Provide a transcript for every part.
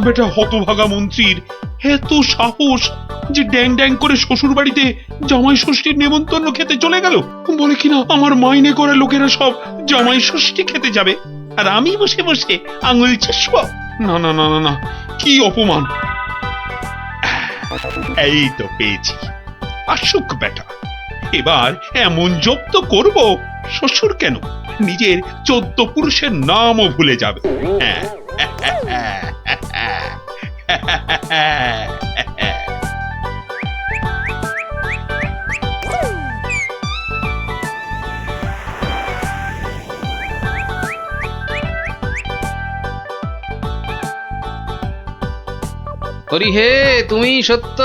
বেটা হতভাগা মন্ত্রীর এত সাহস যে ড্যাং ড্যাং করে শ্বশুর বাড়িতে জামাই ষষ্ঠীর নেমন্তন্ন খেতে চলে গেল। বলে কিনা আমার মাইনে করা লোকেরা সব জামাই ষষ্ঠী খেতে যাবে, আর আমি বসে বসে আঙুল চুষবো। না না না না না, কি অপমান! এই তো পেয়েছি, আসুক বেটা, এবার এমন জব্দ করব শ্বশুর কেন নিজের 14 পুরুষের নামও ভুলে যাবে। হরি হে, তুমি সত্য।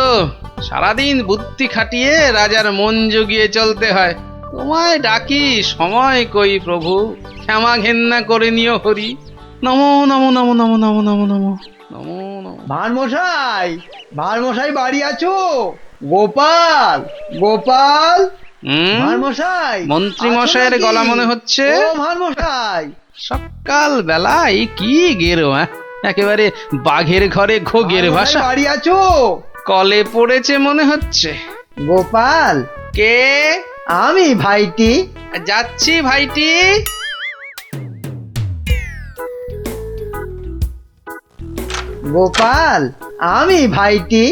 সারাদিন বুদ্ধি খাটিয়ে রাজার মন জুগিয়ে চলতে হয়। তোমায় ডাকি, সময় কই প্রভু, ক্ষমা ঘেন্না করে নিও হরি। নমো নমো নমো নমো নমো নমো নমো নমো নমো। ভারমশাই বাড়ি আছো? গোপাল, গোপাল, ভারমশাই। মন্ত্রী মশাইয়ের গলা মনে হচ্ছে। ও ভারমশাই, সকাল বেলায় কি গেরো, একেবারে বাঘের ঘরে ঘোগের ভাষা। বাড়ি আছো? কলে পড়েছে মনে হচ্ছে। গোপাল, কে? আমি ভাইটি। যাচ্ছি ভাইটি। গোপাল, আমি ভাইটি।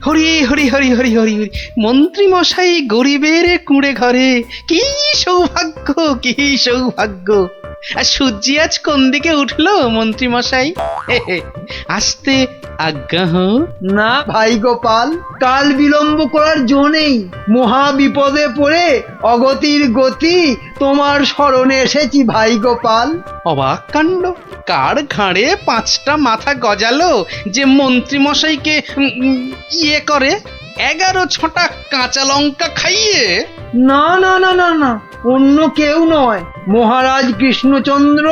হরি হরি হরি হরি হরি হরি। মন্ত্রী মশাই গরিবের কুঁড়ে ঘরে, কি সৌভাগ্য, কি সৌভাগ্য। আর সূর্যি আজ কোন দিকে উঠলো মন্ত্রী মশাই? আসতে আজ্ঞা হোক। না ভাই গোপাল, কাল বিলম্ব করার জো নেই। মহা বিপদে পড়ে অগতির গতি তোমার স্মরণে এসেছি ভাই গোপাল। অবাক কাণ্ড, কার ঘাড়ে 5টা মাথা গজালো যে মন্ত্রী মশাইকে ইয়ে করে 11 ছটা কাঁচা লঙ্কা খাইয়ে? না না না না না, অন্য কেউ নয়, মহারাজ কৃষ্ণচন্দ্র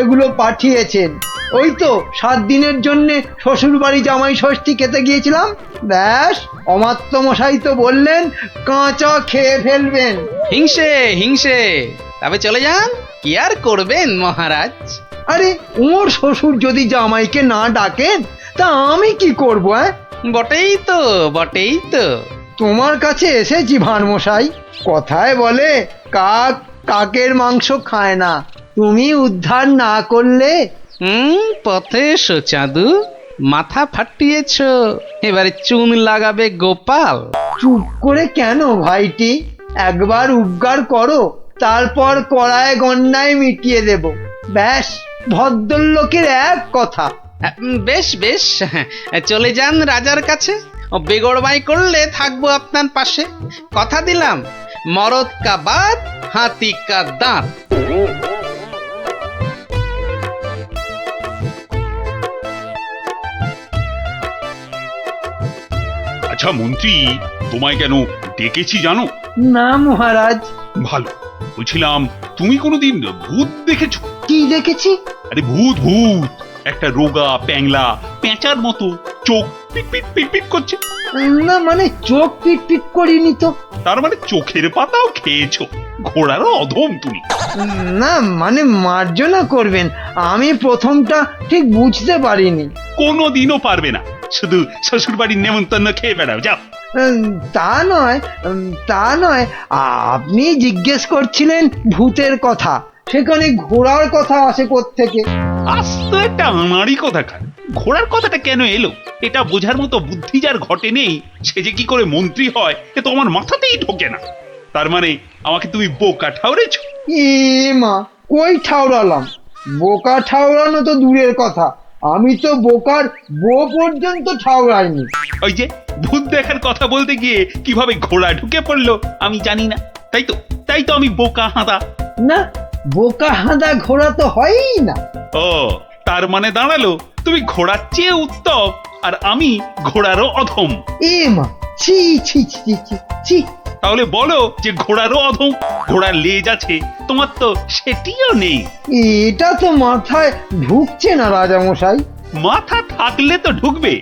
এগুলো পাঠিয়েছেন। ওই তো 7 দিনের জন্যে শ্বশুর বাড়ি জামাই ষষ্ঠী খেতে গিয়েছিলাম, ব্যাস অমাত্য মশাই তো বললেন কাঁচা খেয়ে ফেলবেন। হিংসে হিংসে, তবে চলে যান, কি আর করবেন মহারাজ। আরে ওর শ্বশুর যদি জামাইকে না ডাকেন তা আমি কি করব? বটেই তো, বটেই তো। তোমার কাছে এসেছি ভানমশাই। কথায় বলে কাক কাকের মাংস খায় না, তুমি উদ্ধার না করলে। পথে এসো চাঁদু, মাথা ফাটিয়েছ, এবারে চুন লাগাবে গোপাল। চুপ করে কেন ভাইটি? একবার উদ্গার করো, তারপর কড়ায় গন্ডায় মিটিয়ে দেব। ব্যাস ভদ্রলোকের এক কথা। বেশ বেশ, চলে যান রাজার কাছে। বেগড়বাই করলে থাকবো আপনার পাশে। কথা দিলাম, মরদ কা বাত, হাতি কা দাঁত। আচ্ছা মন্ত্রী, তোমায় কেন ডেকেছি জানো? না মহারাজ। ভালো, বলছিলাম তুমি কোনোদিন ভূত দেখেছো? কি দেখেছি? আরে ভূত ভূত, একটা রোগা প্যাংলা পেঁচার মতো চোখ পিট পিট পিট করছে। না মানে চোখ পিট পিট করিনি তো। তার মানে চোখের পাতাও খেয়েছো? ঘোড়ারও অধম তুমি। না মানে মার্জনা করবেন, আমি প্রথমটা ঠিক বুঝতে পারিনি। কোনোদিনও পারবে না, শুধু শ্বশুর বাড়ির নেমন্তন্ন খেয়ে বেড়াও, যাও। তা নয়, তা নয়, আপনি জিজ্ঞেস করছিলেন ভূতের কথা, সেখানে ঘোড়ার কথা আসে কোত্থেকে? আস্ত একটা আনাড়ি কথাকার, ঘোড়ার কথাটা কেন এলো এটা বোঝার মতো বুদ্ধি যার ঘটে নেই, সে যে কি করে মন্ত্রী হয় এ তো আমার মাথাতেই ঢোকে না। তার মানে আমাকে তুমি বোকা ঠাউরেছো? এ মা, কই ঠাউরালাম? বোকা ঠাউরানো তো দূরের কথা, আমি তো বোকার বউ পর্যন্ত ঠাউরাইনি। ওই যে ভূত দেখার কথা বলতে গিয়ে কিভাবে ঘোড়া ঢুকে পড়লো আমি জানি না, তাই তো আমি বোকা হাঁদা। না, বোকা হাঁদা ঘোড়া তো হয়ই না। ও, তার মানে দাঁড়ালো তুমি ঘোড়ার চেয়ে উত্তম আর আমি ঘোড়ারও অধম। এ মা, ছি ছি ছি ছি ছি। তাহলে বলো যে ঘোড়ারও অধম। ঘোড়ার লেজ আছে, তোমার তো সেটিও নেই। এটা তো মাথায় ঢুকছে না রাজামশাই। মাথা থাকলে তো ঢুকবে।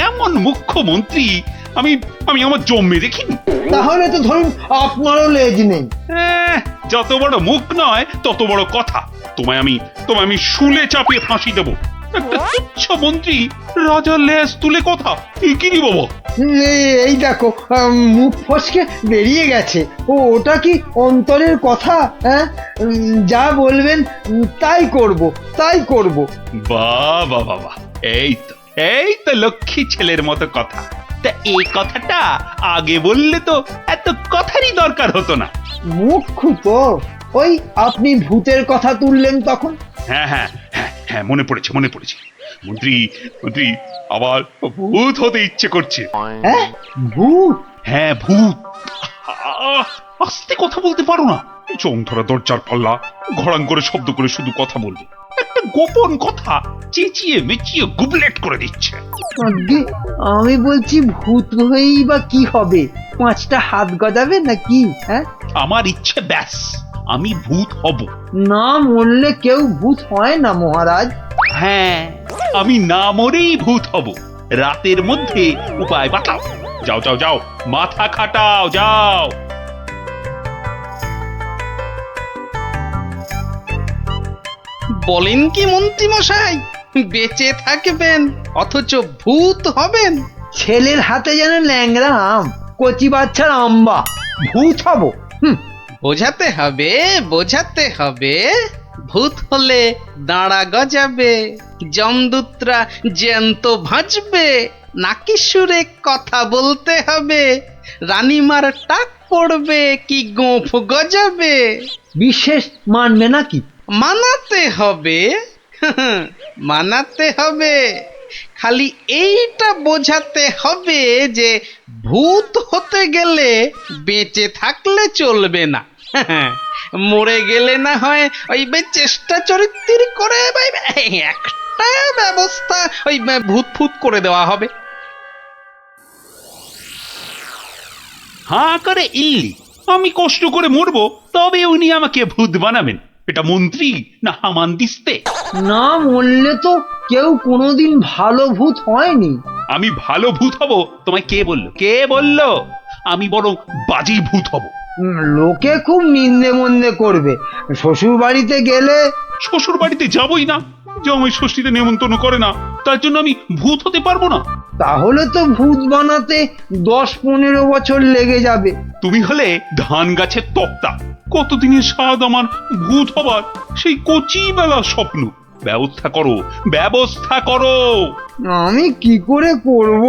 এমন মুখ্যমন্ত্রী আমি আমি আমার জন্মে দেখিনি। তাহলে তো ধরুন আপনারও লেজ নেই। যত বড় মুখ নয় তত বড় কথা। তোমায় আমি শুলে চাপিয়ে ফাঁসি দেবো। একটা তুচ্ছ মন্ত্রী রাজার লেজ তুলে কথা, এ কি রে বাবা? এই দেখো, মুখ ফসকে বেরিয়ে গেছে। ওটা কি অন্তরের কথা? হ্যাঁ, যা বলবেন তাই করব, তাই করব। বাহ বাহ বাহ বাহ, এই তো লক্ষ্মী ছেলের মতো কথা। তা এই কথাটা আগে বললে তো এত কথারই দরকার হতো না। মুখ্য তো ওই আপনি ভূতের কথা তুললেন তখন। হ্যাঁ হ্যাঁ হ্যাঁ হ্যাঁ, মনে পড়েছে মনে পড়েছে। মন্ত্রী মন্ত্রী আবার ভূত হতে ইচ্ছে করছে। হ্যাঁ, ভূত? হ্যাঁ ভূত। আস্তে কথা বলতে পারো না? চোখ ধরা দরজার পাল্লা, ঘড়াং করে শব্দ করে শুধু কথা বলবে। একটা গোপন কথা চেঁচিয়ে মেচিয়ে গুবলেট করে দিচ্ছে। আজ্ঞে, আমি বলছি ভূত হয়েই বা কি হবে? 5টা হাত গজাবে নাকি? হ্যাঁ, আমার ইচ্ছে ব্যাস, আমি ভূত হব। না মরলে কেউ ভূত হয় না মহারাজ। হ্যাঁ, আমি না মরেই ভূত হব। রাতের মধ্যে উপায় বাতাও। যাও যাও যাও, মাথা খাটাও, যাও। বলেন কি মন্ত্রী মশাই, বেঁচে থাকবেন অথচ ভূত হবেন? ছেলের হাতে যেন ল্যাংড়া আম, কচি বাচ্চার আম্বা। ভূত হব? বোঝাতে হবে, বোঝাতে হবে। ভূত হলে দাঁড়া গজাবে, জমদূতরা জ্যান্ত ভাজবে, নাকি সুরে কথা বলতে হবে, রানীমার টাক পড়বে কি গোঁফ গজাবে। বিশেষ মানবে নাকি? মানাতে হবে, মানাতে হবে। খালি এইটা বোঝাতে হবে যে ভূত হতে গেলে বেঁচে থাকলে চলবে না, মরে গেলে না হয় ওই চেষ্টা চরিত্র করে একটা ব্যবস্থা ওই ভূত ফুত করে দেওয়া হবে। হাঁ করে ইল্লি, আমি কষ্ট করে মরবো তবে উনি আমাকে ভূত বানাবেন? এটা মন্ত্রী না হামানদিস্তে? না মরলে তো কেউ কোনোদিন ভালো ভূত হয়নি। আমি ভালো ভূত হব তোমায় কে বললো? কে বললো? আমি বরং বাজি ভূত হব। লোকে খুব নিন্দে মন্দে করবে। শ্বশুর বাড়িতে গেলে? শ্বশুর বাড়িতে যাবই না, জামাই ষষ্ঠীতে নেমন্তন্ন করে না, তার জন্য আমি ভূত হতে পারবো না। তাহলে তো ভূত বানাতে 10-15 বছর লেগে যাবে। তুমি হলে ধান গাছের তক্তা, কতদিনের স্বাদ আমার ভূত হবার, সেই কচি বেলার স্বপ্ন। ব্যবস্থা করো, ব্যবস্থা করো। আমি কি করে করব?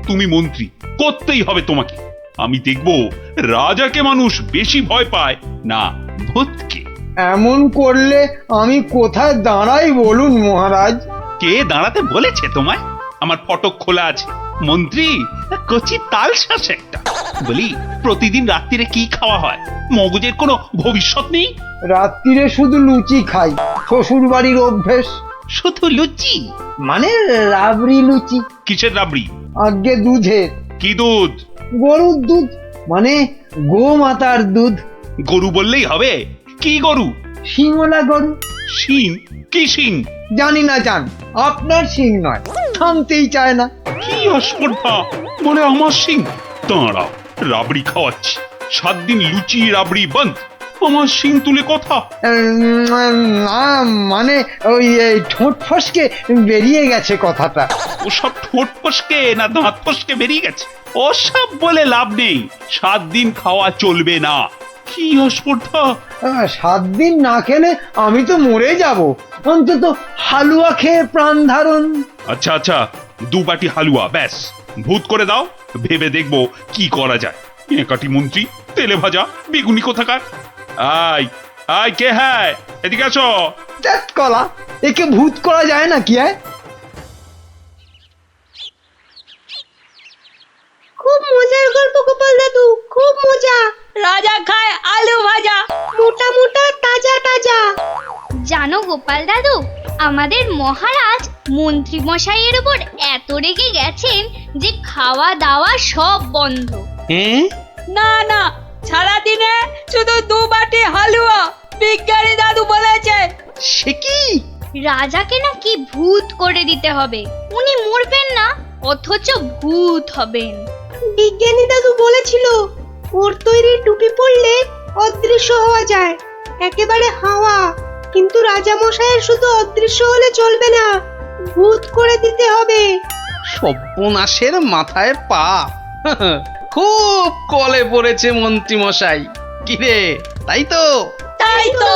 তুমি মন্ত্রী, করতেই হবে তোমাকে। আমি দেখব রাজাকে মানুষ বেশি ভয় পায় না ভূতকে। এমন করলে আমি কোথায় দাঁড়াই বলুন মহারাজ? কে দাঁড়াতে বলেছে তোমায়? আমার ফটক খোলা আছে। মন্ত্রী কচি তাল শ্বাস একটা। বলি, প্রতিদিন রাত্রিরে কি খাওয়া হয়? মগজের কোনো ভবিষ্যৎ নেই? রাত্রিরে শুধু লুচি খাই, শ্বশুর বাড়ির অভ্যেস। শুধু লুচি? মানে রাবড়ি লুচি। কিসের রাবড়ি? আগে দুধের। কি দুধ? গরুর দুধ, মানে গোমাতার দুধ। গরু বললেই হবে? কি গরু? শিঙলা গরু। শিং? কি শিং? জানি না জান, আপনার শিং নয়, থামতেই চায় না। কি অস্পর্ধা, বলে আমার শিং। দাঁড়াও, রাবড়ি খাওয়াচ্ছি। 7 দিন লুচি রাবড়ি বন্ধ, আমার শিং তুলে কথা। না মানে ওই ঠোঁট ফসকে বেরিয়ে গেছে কথাটা। ওসব ঠোঁট ফসকে না দাঁত ফসকে বেরিয়ে গেছে? ওসব বলে লাভ নেই। 7 দিন খাওয়া চলবে না। কি অস্পর্ধা! 7 দিন না খেলে আমি তো মরে যাব। অন্তত হালুয়া খেয়ে প্রাণ ধারণ। আচ্ছা আচ্ছা, 2 বাটি হালুয়া ব্যাস। ভূত করে দাও, ভেবে দেখবো কি করা যায়। একাটি মন্ত্রী, তেলে ভাজা বেগুনি কোথাকার। আয় আয়, কে হ্যায়? এদিকে আসো। ধ্যাৎ কলা, একে ভূত করা যায় না কি? খুব মজার গল্প গোপাল দাদু, খুব মজা। রাজা খায় আলু ভাজা, মোটা মোটা তাজা তাজা। জানো গোপাল দাদু, আমাদের মহারাজ মন্ত্রী মশাইয়ের উপর এত রেগে গেছেন যে খাওয়া দাওয়া সব বন্ধ। হ্যাঁ? না না, সারাদিনে শুধু 2 বাটি হালুয়া, বিজ্ঞানী দাদু বলেছে। সে কি? রাজাকে নাকি ভূত করে দিতে হবে। উনি মরবেন না, অথচ ভূত হবেন। বিজ্ঞানী দাদু বলেছিল ওর তৈরি টুপি পরলে অদৃশ্য হওয়া যায়, একেবারে হাওয়া। কিন্তু রাজা মশাইয়ের শুধু অদৃশ্য হলে চলবে না, ভূত করে দিতে হবে। সর্বনাশের মাথায় পা। খুব কলে পড়েছে মন্ত্রী মশাই। কিরে, তাই তো? তাই তো।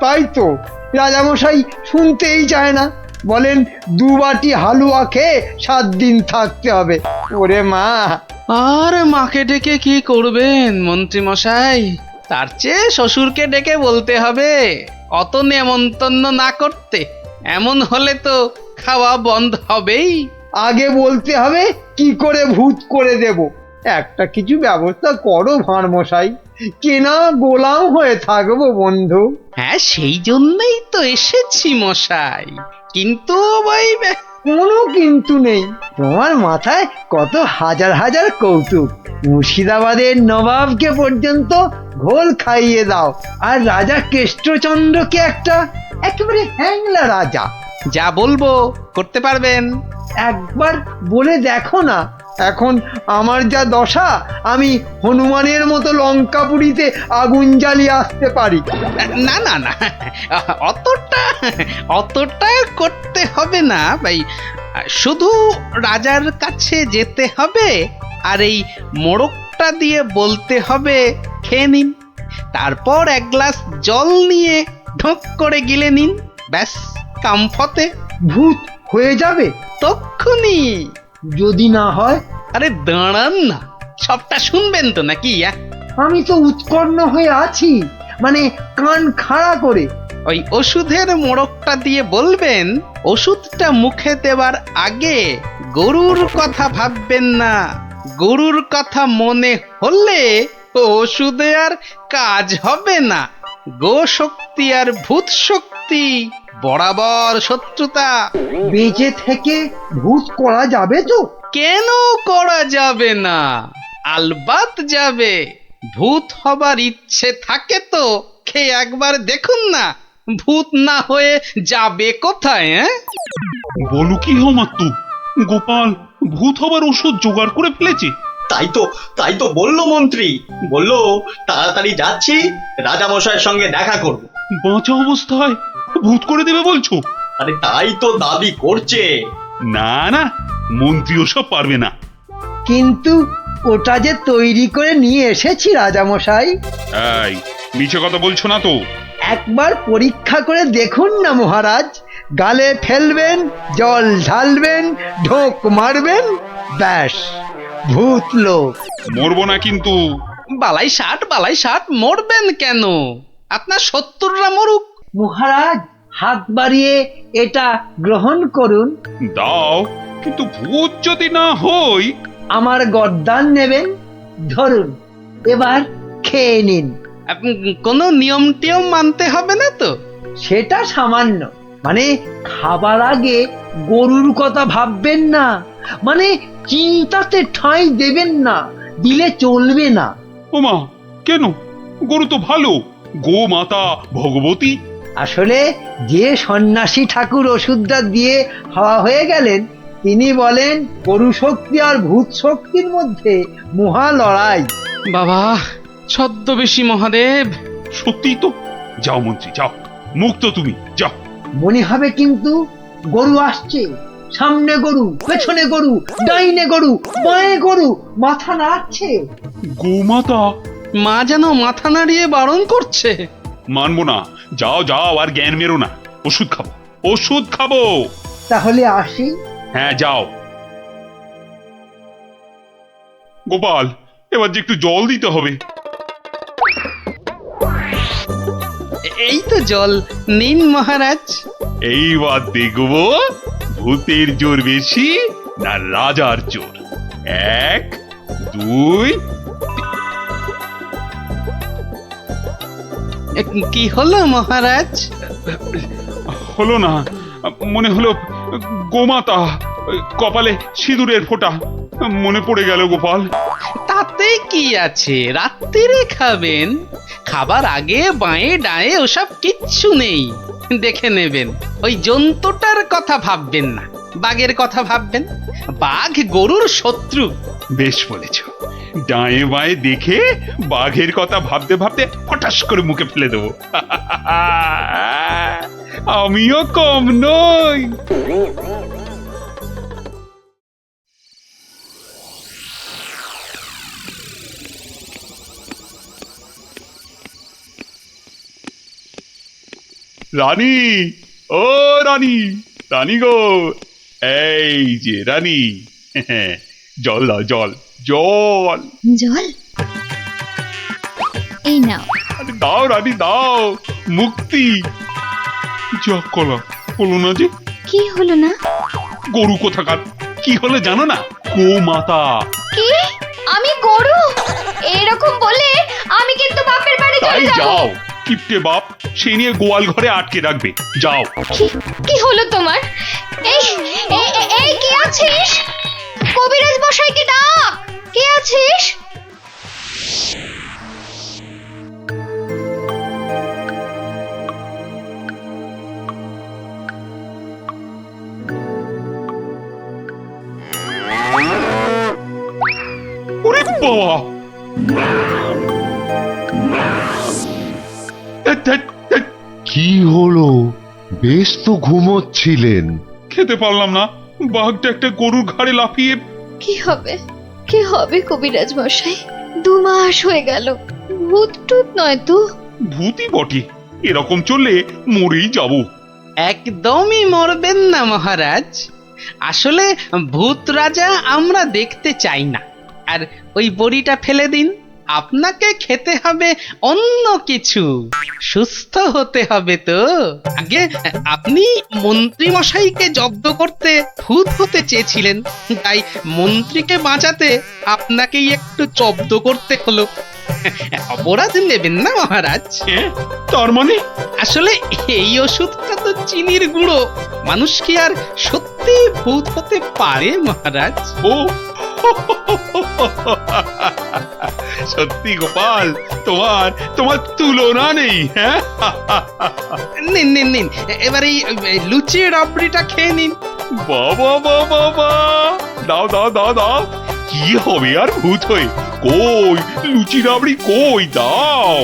তাই তো রাজামশাই শুনতেই চায় না, বলেন 2 বাটি হালুয়া খেয়ে 7 দিন থাকতে হবে। ওরে মা! আর মাকে ডেকে কি করবেন মন্ত্রী মশাই? তার চেয়ে শ্বশুরকে ডেকে বলতে হবে অত নেমন্তন্ন না করতে। এমন হলে তো খাওয়া বন্ধ হবেই। আগে বলতে হবে কি করে ভূত করে দেব। একটা কিছু ব্যবস্থা করো ভাঁড় মশাই, কেনা গোলাম হয়ে থাকবো বন্ধু। হ্যাঁ, সেই জন্যই তো এসেছি মশাই। কিন্তু ওই কোনো কিন্তু নেই, তোমার মাথায় কত হাজার হাজার কৌতুক। মুর্শিদাবাদের নবাবকে পর্যন্ত ঘোল খাইয়ে দাও, আর রাজা কেষ্টচন্দ্রকে একেবারে হ্যাংলা রাজা। যা বলবো করতে পারবেন। একবার বলে দেখো না। এখন আমার যা দশা, আমি হনুমানের মতো লঙ্কাপুরীতে আগুন জ্বালিয়ে আসতে পারি। না না না, অতটা করতে হবে না ভাই। শুধু রাজার কাছে যেতে হবে আর এই মোড়কটা দিয়ে বলতে হবে খেয়ে নিন। তারপর 1 গ্লাস জল নিয়ে ঢোক করে গিলে নিন। ব্যাস, কামফতে। ভূত হয়ে যাবে তক্ষুনি। যদি না হয়? আরে দাঁড়ান না, সবটা শুনবেন তো নাকি? আমি তো উৎকণ্ঠ হয়ে আছি, মানে কান খাড়া করে। ওই ওষুধের মোড়কটা দিয়ে বলবেন ওষুধটা মুখে দেওয়ার আগে গরুর কথা ভাববেন না। গরুর কথা মনে হলে ওষুধে আর কাজ হবে না। গো শক্তি আর ভূত শক্তি বরাবর শত্রুতা। বেঁচে থেকে ভূত করা যাবে তো? কেন করা যাবে না? আলবাত যাবে। ভূত হবার ইচ্ছে থাকে তো খেয়ে একবার দেখুন না, ভূত না হয়ে যাবে কোথায়? বলো কি মাত্তু, গোপাল ভূত হবার ওষুধ জোগাড় করে ফেলেছে। তাই তো বললো মন্ত্রী, বললো তাড়াতাড়ি যাচ্ছি, রাজামশাইয়ের সঙ্গে দেখা করব। বাঁচা অবস্থায় ভূত করে দেবে বলছো? আরে তাই তো দাবি করছে। না না, মন্ত্রী ওসব পারবে না। কিন্তু ওটা যে তৈরি করে নিয়ে এসেছি রাজামশাই। এই মিছে কথা বলছো না তো? একবার পরীক্ষা করে দেখুন না মহারাজ। গালে ফেলবেন, জল ঢালবেন, ঢোক মারবেন, ব্যাস ভূত লোক। মরবো না কিন্তু। বালাই ষাট মরবেন কেন? আপনার 70রা মরুক। মহারাজ হাত বাড়িয়ে এটা গ্রহণ করুন। দাও, কিন্তু ভূত যদি না হই? আমার গর্দান নেবেন, ধরুন, এবার খেয়ে নিন। কোনো নিয়ম টিয়ম মানতে হবে না তো? সেটা সামান্য, মানে খাবার আগে গরুর কথা ভাববেন না, মানে চিন্তাতে ঠাঁই দেবেন না, দিলে চলবে না। ওমা, কেন? গরু তো ভালো, গো মাতা ভগবতী। আসলে যে সন্ন্যাসী ঠাকুর ওষুধটা দিয়ে হাওয়া হয়ে গেলেন, তিনি বলেন গরু শক্তি আর ভূত শক্তির মধ্যে মহা লড়াই। বাবা ছদ্মবেশী মহাদেব। সত্যি তো। যাও মন্ত্রী, যাও, মুক্ত তুমি, যাও। মনে হবে কিন্তু গরু আসছে, সামনে গরু, পেছনে গরু, ডাইনে গরু, বাঁয়ে গরু, মাথা নাড়ছে। গোমাতা? মা যেন মাথা নাড়িয়ে বারণ করছে। মানবো না। যাও যাও, আর জ্ঞান মেরো না। ওষুধ খাবো। তাহলে আসি। হ্যাঁ যাও। গোপাল, এবার যে একটু জল দিতে হবে। এই তো জল নিন মহারাজ। এইবার দেখবো ভূতের জোর বেশি না রাজার জোর। 1, 2। কি হলো মহারাজ? হলো না, মনে হলো গোমাতা, কপালে সিঁদুরের ফোঁটা মনে পড়ে গেল গোপাল। তাতে কি আছে, রাত্রিরে খাবেন। খাবার আগে বাঁয়ে ডায়ে ওসব কিচ্ছু নেই, দেখে নেবেন। ওই জন্তুটার কথা ভাববেন না, বাঘের কথা ভাববেন। বাঘ গরুর শত্রু। বেশ বলেছ। ডায়ে বাঁয়ে দেখে বাঘের কথা ভাবতে ভাবতে হঠাৎ করে মুখে ফেলে দেবো। আমিও কম নই। রানী, ও রানী, রানী গো, এই যে রানী, জল দাও, জল, জল। জল এই নাও। আরে দাও রানী দাও, মুক্তি। যা কলা হলো না যে। কি হলো না? গরু কোথাকার, কি হলে জানো না? গোমাতা। কি? আমি গরু? এরকম বলে আমি কিন্তু বাপের বাড়ি তাই চলে যাব। যাও, কিপটে বাপ সে নিয়ে গোয়াল ঘরে আটকে রাখবে, যাও। কি হলো তোমার? এই এই এই কে আছিস? কবিরাজ মশাইকে ডাক। কে আছিস? ওরে বাবা, কি হলো? বেশ তো ঘুমোচ্ছিলেন। খেতে পারলাম না, বাঘটা একটা গরুর ঘাড়ে লাফিয়ে। কি হবে? কি হবে কবিরাজ মশাই? 2 মাস হয়ে গেল। ভূত টুত নয় তো? ভূতই বটে, এরকম চললে মরেই যাব। একদমই মরবেন না মহারাজ। আসলে ভূত রাজা আমরা দেখতে চাই না। আর ওই বড়িটা ফেলে দিন, আপনাকে খেতে হবে অন্য কিছু, সুস্থ হতে হবে তো। আগে আপনি মন্ত্রী মশাইকে জব্দ করতে ভূত হতে চেয়েছিলেন, তাই মন্ত্রীকে বাঁচাতে আপনাকেই একটু জব্দ করতে হলো। অপরাধ নেবেন না মহারাজ। তার মানে? আসলে এই ওষুধটা তো চিনির গুঁড়ো, মানুষ কি আর সত্যি ভূত হতে পারে মহারাজ? ও সত্যি গোপাল, তোমার তোমার তুলনা নেই। হ্যাঁ, নিন নিন নিন, এবার এই লুচি রাবড়িটা খেয়ে নিন। বাবা বাবা বাবা, দাও দাও দাও দাও। কি হবে আর ভূত হয়ে? কই লুচি রাবড়ি কই, দাও।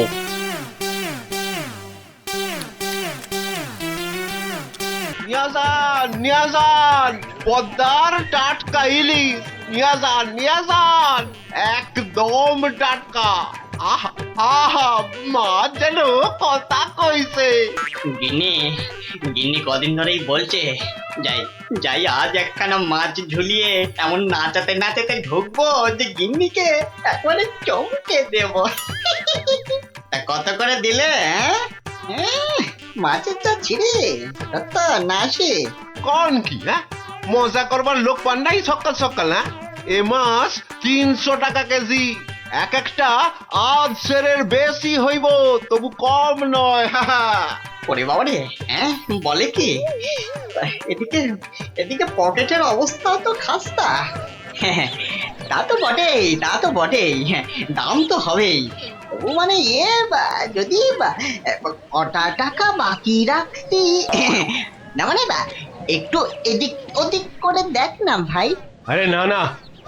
নিয়াজান পদ্মার টাটকা ইলিশ, নিয়াজান একদম টাটকা। আহা আহা, মা যেন কথা কইছে। গিন্নি, গিন্নি কদিন ধরেই বলছে, যাই যাই আজ একখানা মাছ ঝুলিয়ে এমন নাচাতে নাচাতে ঢুকবো যে গিন্নিকে একবারে চমকে দেব। তা কত করে দিলে? মাছের চা ছিঁড়ে কত না আসে? কোন কি হ্যাঁ, মজা করবার লোক পান নাই সকাল সকাল? হ্যাঁ, এ মাছ 300 টাকা কেজি। এক একটা আধ সেরের বেশি হইব, তবু কম নয়। ওরে বাবা রে, বলে কি? এদিকে এদিকে পকেটের অবস্থা তো খাস্তা। তা তো বটেই, তা তো বটেই। দাম তো হবেই। তবু মানে যদি কটা টাকা বাকি রাখতি, না মানে একটু এদিক ওদিক করে দেখ না ভাই। আরে না না,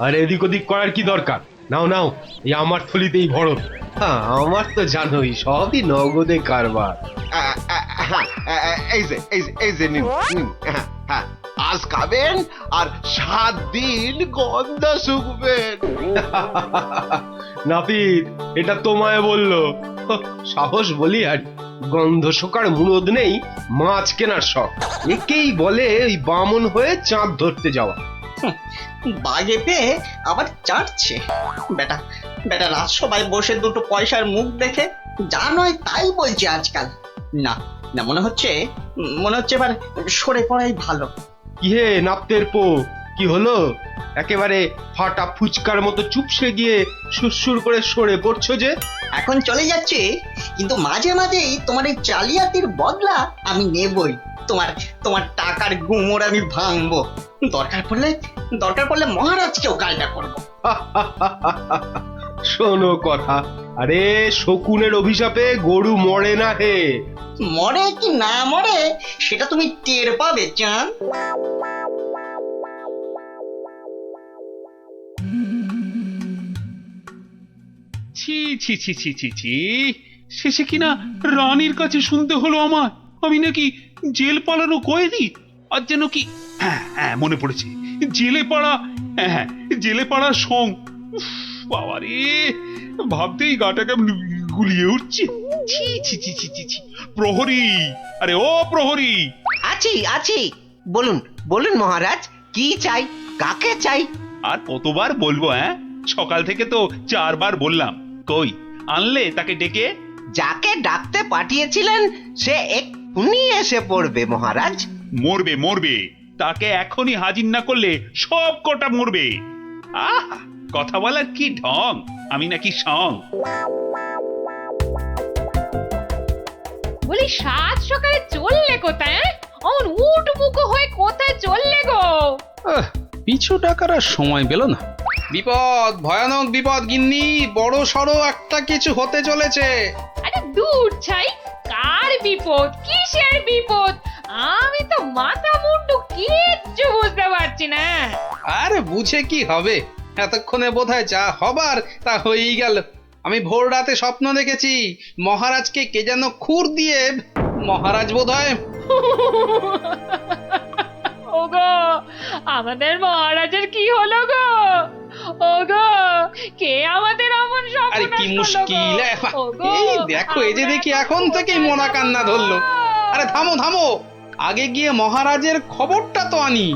আরে এদিক ওদিক করার কি দরকার? নাও নাও, এই আমার থলিতেই ভরো। হ্যাঁ, আমার তো জানোই সবই নগদে কারবার। এই যে নিন নিন। হ্যাঁ, আজ খাবেন আর 7 দিন গন্ধ শুকবেন। নাপিত, এটা তোমায় বললো? সাহস বলি আর গন্ধ শোকার মুরদ নেই, মাছ কেনার শখ। একেই বলে ওই বামন হয়ে চাঁদ ধরতে যাওয়া। বাগে পেয়ে আবার চাটছে বেটা। বেটা রাজসভায় বসে দুটো পয়সার মুখ দেখে যা নয় তাই বলছে আজকাল। না না, মনে হচ্ছে এবার সরে পড়াই ভালো। কি হে নাপতের পো, কি হলো? একেবারে ফাটা ফুচকার মতো চুপসে গিয়ে সুরসুর করে সরে পড়ছো যে? এখন চলে যাচ্ছে, কিন্তু মাঝে মাঝেই তোমার এই জালিয়াতির বদলা আমি নেবই। তোমার টাকার গুমর আমি ভাঙবো। দরকার পড়লে মহারাজকেও কালটা করবো। শোনো কথা, আরে শকুনের অভিশাপে গরু মরে না হে। মরে কি না মরে সেটা তুমি টের পাবে চাঁদ। ছি ছি ছি ছি ছি ছি, শেষে কিনা রানীর কাছে শুনতে হলো আমার। আমি নাকি জেল পালানো কয়েদি। আর যেন কি, হ্যাঁ হ্যাঁ মনে পড়েছে, জেলে পাড়া, হ্যাঁ হ্যাঁ জেলে পাড়ার সং। উফ, বাবা রে, ভাবতেই গাটা কেমন গুলিয়ে উঠছে। ছি ছি ছি ছি ছি ছি। প্রহরী, আরে ও প্রহরী! আছি আছি, বলুন বলুন মহারাজ, কি চাই, কাকে চাই? আর কতবার বলবো? হ্যাঁ, সকাল থেকে তো 4 বার বললাম। কই আনলে তাকে ডেকে? যাকে ডাকতে পাঠিয়েছিলেন সে এক্ষুনি এসে পড়বে মহারাজ। মরবে মরবে, তাকে এখনই হাজির না করলে সব কটা মরবে। আহ, কথা বলার কি ঢং, আমি নাকি সং। বলি সাত সকালে চললে কোথায়? অমন উঠবুকো হয়ে কোথায় চললে গো? পিছু টাকার আর সময় পেল না। বিপদ, ভয়ানক বিপদ গিন্নি, বড় সড়ো একটা কিছু হতে চলেছে। আরে দূর ছাই, কার বিপদ, কিসের বিপদ? আমি তো মাথা মুন্ডু কিচ্ছু বুঝতে পারছি না। আরে বুঝে কি হবে, এতক্ষণে বোধহয় যা হবার তা হয়েই গেল। আমি ভোর রাতে স্বপ্ন দেখেছি মহারাজকে কে যেন খুর দিয়ে, মহারাজ বোধহয় ওগো, আমাদের মহারাজের কি হলো গো? ওগো, কে আমাদের অমন স্বপ্ন আরে কি মুশকিল! এই দেখো, এই যে দেখি এখন থেকেই মরা কান্না ধরলো। আরে থামো থামো, আগে গিয়ে মহারাজের খবরটা তো আনি।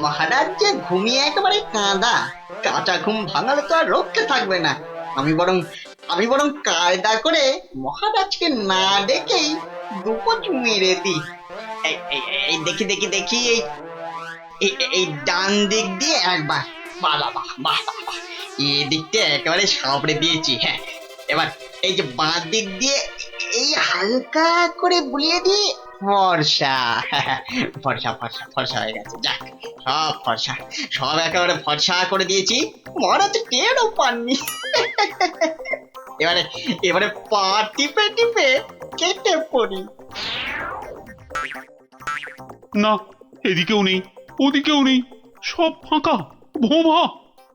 মহারাজ যে ঘুমিয়ে একেবারে কাঁদা, কাঁচা ঘুম ভাঙালে তো আর রক্ষে থাকবে না। আমি বরং কায়দা করে মহারাজকে না ডেকেই দুপোচ মেরে দিই। এই দেখি দেখি দেখি, এই ডান দিক দিয়ে একবার, বাহ বাহ বাহ বাহ বাহ, এই দিকটা একেবারে সাবড়ে দিয়েছি। হ্যাঁ, এবার এই যে বাঁ দিক দিয়ে এই হালকা করে বুলিয়ে দিই, ফর্সা ফর্সা ফর্সা ফর্সা হয়ে গেছে। যাক, সব ফর্সা, সব একেবারে ফর্সা করে দিয়েছি, মহারাজ টেরও পাননি। এবারে পা টিপে টিপে কেটে পড়ি। না, এদিকেও নেই, ওদিকেও নেই, সব ফাঁকা ভোমা।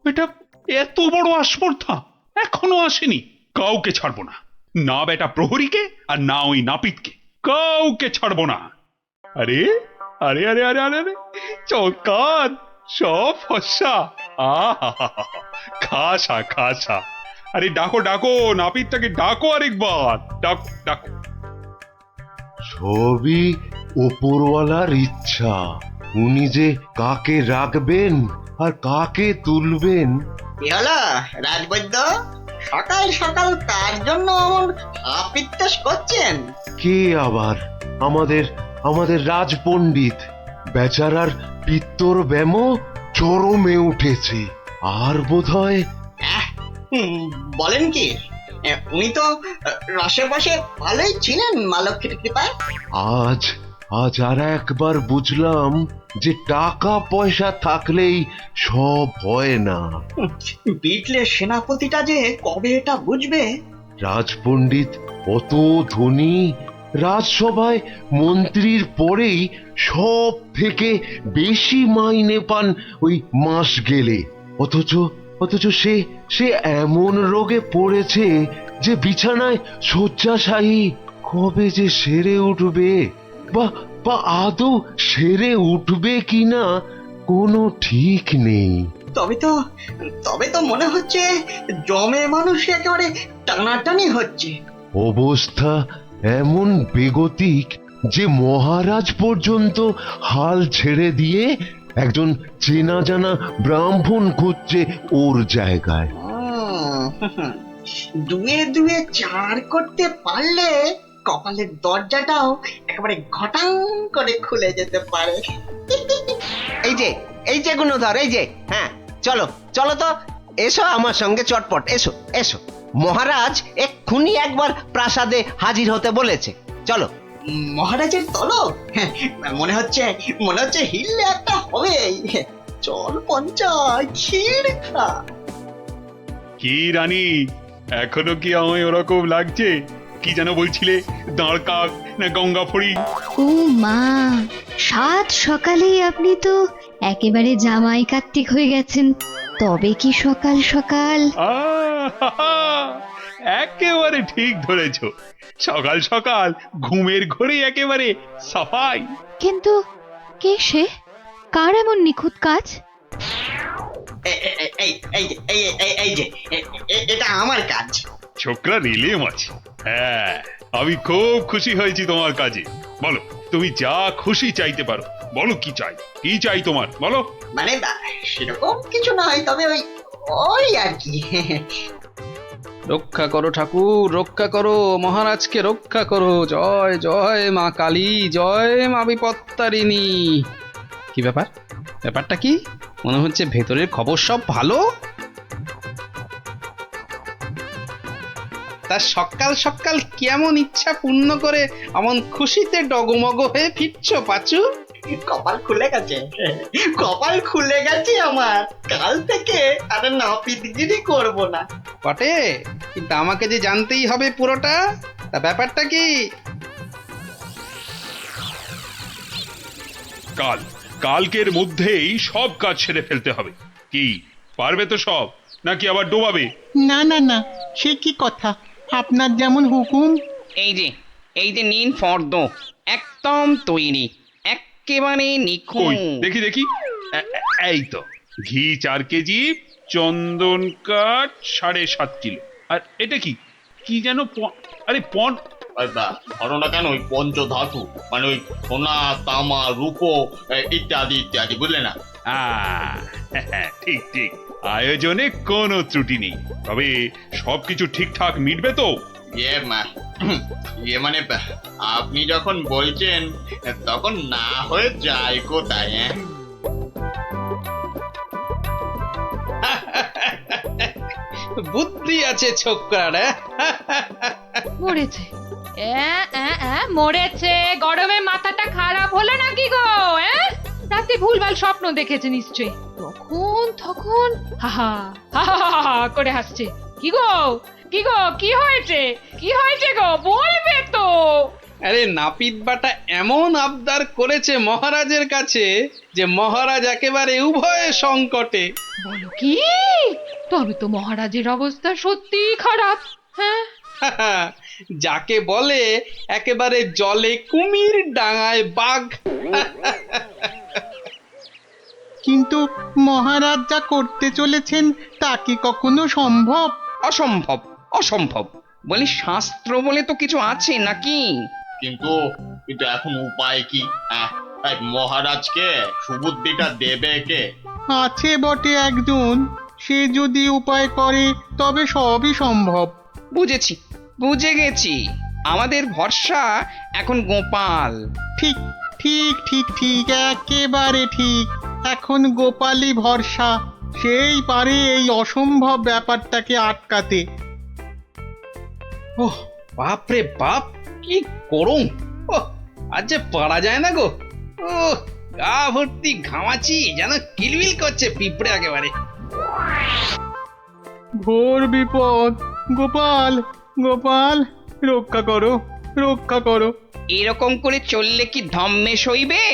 এটা এত বড় আস্পর্ধা এখনো আসেনি। কাউকে ছাড়বো না, না বেটা প্রহরীকে আর না ওই নাপিতকে, কাউকে ছাড়বো না। আরে আরে আরে আরে আরে আরে, চমৎকার, সব ফর্সা। আহা, খাসা খাসা। আরে ডাকো ডাকো, নাপিতটাকে ডাকো আরেকবার, ডাকো ডাকো। সবই ওপরওয়ালার ইচ্ছা, উনি যে কাকে রাখবেন আর কাকে তুলবেন। কি হলো রাজবৈদ্য, সকাল সকাল তার জন্য এমন আপিত্তাস করছেন? কে আবার? আমাদের রাজপণ্ডিত বেচারার পিত্তর ব্যামো চরমে উঠেছে। আর বোধহয় বলেন কি, উনি তো রসে বসে ভালোই ছিলেন মা লক্ষ্মীর কৃপায়। আজ আর একবার বুঝলাম যে টাকা পয়সা থাকলেই সব হয় না। বিটলের সেনাপতিটা যে কবে এটা বুঝবে। রাজপণ্ডিত অত ধনী, রাজসভায় মন্ত্রীর পরেই সব থেকে বেশি মাইনে পান ওই মাস গেলে। অথচ সে এমন রোগে পড়েছে যে বিছানায় শয্যাশায়ী। কবে যে সেরে উঠবে, বা আদৌ সেরে উঠবে কিনা কোনো ঠিক নেই। তবে তো মনে হচ্ছে জমে মানুষ একেবারে টানাটানি হচ্ছে। অবস্থা এমন বেগতিক যে মহারাজ পর্যন্ত হাল ছেড়ে দিয়ে একজন চেনা জানা ব্রাহ্মণ খুঁজছে ওর জায়গায়। দুয়ে দুয়ে 4 করতে পারলে কপালের দরজাটাও একেবারে ঘটাং করে খুলে যেতে পারে। এই যে গুণধর, এই যে, হ্যাঁ চলো চলো তো, এসো আমার সঙ্গে চটপট, এসো এসো। মহারাজ এক্ষুনি একবার প্রাসাদে হাজির হতে বলেছে, চলো। মহারাজের তলব? মনে হচ্ছে হিললে একটা হবে। চল পঞ্চায়, ক্ষীর খা। কি রানী, এখনো কি আমায় ওরকম লাগছে? কি যেন বলছিলে, দাঁড় কাক না গঙ্গা ফড়িং? ও মা, সাত সকালেই আপনি তো একেবারে জামাই কার্তিক হয়ে গেছেন। তবে কি সকাল সকাল? আহা! একেবারে ঠিক ধরেছ। সকাল সকাল ঘুমের ঘরে একেবারে সাফাই। কিন্তু কে সে? কার এমন নিখুঁত কাজ? এই যে এটা আমার কাজ। ছোকরা রেলে মাছি। হ্যাঁ, আমি খুব খুশি হয়েছি তোমার কাজে। বলো, তুমি যা খুশি চাইতে পারো। বলো কি চাই, কি চাই তোমার, বলো। মানে সেরকম কিছু নয়, তবে ওই ওই আর কি। রক্ষা করো ঠাকুর, রক্ষা করো, মহারাজকে রক্ষা করো। জয় জয় মা কালী, জয় মা বিপত্তারিণী। কি ব্যাপার? ব্যাপারটা কি? মনে হচ্ছে ভেতরের খবর সব ভালো। তা সকাল সকাল কেমন ইচ্ছা পূর্ণ করে এমন খুশিতে ডগমগ হয়ে ফিরছো পাচু? কপাল খুলে গেছে, কপাল খুলে গেছে আমার। কাল থেকে আর নাপিতগিরি করব না। বটে, কিন্তু আমাকে যে জানতেই হবে পুরোটা। তা ব্যাপারটা কি? কালকের মধ্যেই সব কাজ সেরে ফেলতে হবে। কি পারবে তো সব, নাকি আবার ডোবাবে? না না না, সে কি কথা, আপনার যেমন হুকুম। এই যে নিন ফর্দ, একদম তৈরি, একেবারে কই নিখুঁত। দেখি দেখি। এই তো, ঘি 4 কেজি, চন্দন কাঠ 7.5 কিলো। আর এটা কি, কি যেন আরে ঘটনা কেন ওই পঞ্চধাতু, মানে ওই সোনা, তামা, রূপো ইত্যাদি ইত্যাদি, বুঝলে না? ঠিক ঠিক, আয়োজনে কোনো ত্রুটি নেই। তবে সবকিছু ঠিকঠাক মিটবে তো? মানে আপনি যখন বলছেন তখন না হয়ে যায় কোথায়? বুদ্ধি আছে ছোকরার। মরেছে, মরেছে। গরমে মাথাটা খারাপ হলো নাকি গো? রাতে ভুলভাল স্বপ্ন দেখেছে নিশ্চয়ই। তখন হাহা হাহা করে হাসছে। কি গো, কি গো, কি হয়েছে, কি হয়েছে গো, বলবে তো? আরে নাপিত বাটা এমন আবদার করেছে মহারাজের কাছে যে মহারাজ একেবারে উভয় সংকটে। বলো কি? তবে তো মহারাজের অবস্থা সত্যি খারাপ। হ্যাঁ, যাকে বলে একেবারে জলে কুমির, ডাঙায় বাঘ। কিন্তু মহারাজ যা করতে চলেছেন তা কি কখনো সম্ভব? অসম্ভব, অসম্ভব। বলি শাস্ত্র বলে তো কিছু আছে নাকি? কিন্তু এখন উপায় কি? মহারাজকে সুবুদ্ধিটা দেবে কে? আছে বটে একজন, সে যদি উপায় করে তবে সবই সম্ভব। বুঝেছি, বুঝে গেছি। আমাদের ভরসা এখন গোপাল। ঠিক ঠিক ঠিক ঠিক, একেবারে ঠিক। এখন গোপালই ভরসা, সেই পারে এই অসম্ভব ব্যাপারটাকে আটকাতে। ওহ বাপরে বাপ, কি গরম! ওহ, আজ যে পারা যায় না গো। ও গা ভর্তি ঘামাচি, যেন কিলবিল করছে পিঁপড়ে একেবারে। ঘোর বিপদ, গোপাল গোপাল, রক্ষা করো, রক্ষা করো। এরকম করে চললে কি ধম্মে সইবে?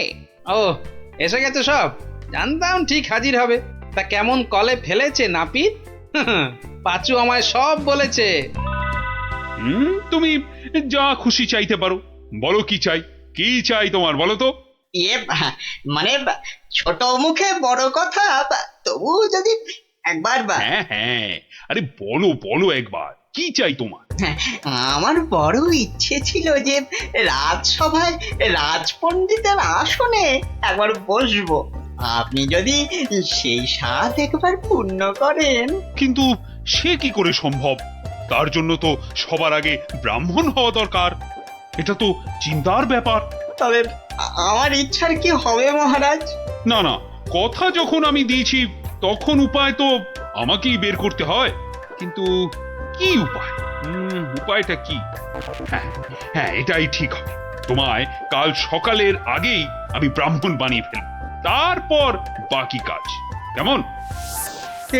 ও এসে গেছে সব, জানতাম ঠিক হাজির হবে। তা কেমন কলে ফেলেছে নাপিত? পাচু আমায় সব বলেছে। তুমি যা খুশি চাইতে পারো। বলো কি চাই, কি চাই তোমার, বলো তো। মানে ছোট মুখে বড় কথা, তবু যদি একবার হ্যাঁ, আরে বলো বলো একবার, কি চাই তোমার? আমার বড় ইচ্ছে ছিল যে রাজসভায় রাজপণ্ডিতের আসনে একবার বসবো। আপনি যদি সেই স্বাদ একবার পূর্ণ করেন। কিন্তু সে কি করে সম্ভব? তার জন্য তো সবার আগে ব্রাহ্মণ হওয়া দরকার। এটা তো চিন্তার ব্যাপার। তবে আমার ইচ্ছার কি হবে মহারাজ? না না, কথা যখন আমি দিয়েছি তখন উপায় তো আমাকেই বের করতে হয়। কিন্তু কি উপায়? উপায়টা কি? হ্যাঁ, এটাই ঠিক হবে। তোমায় কাল সকালের আগেই আমি ব্রাহ্মণ বানিয়ে ফেলব, তারপর বাকি কাজ। কেমন?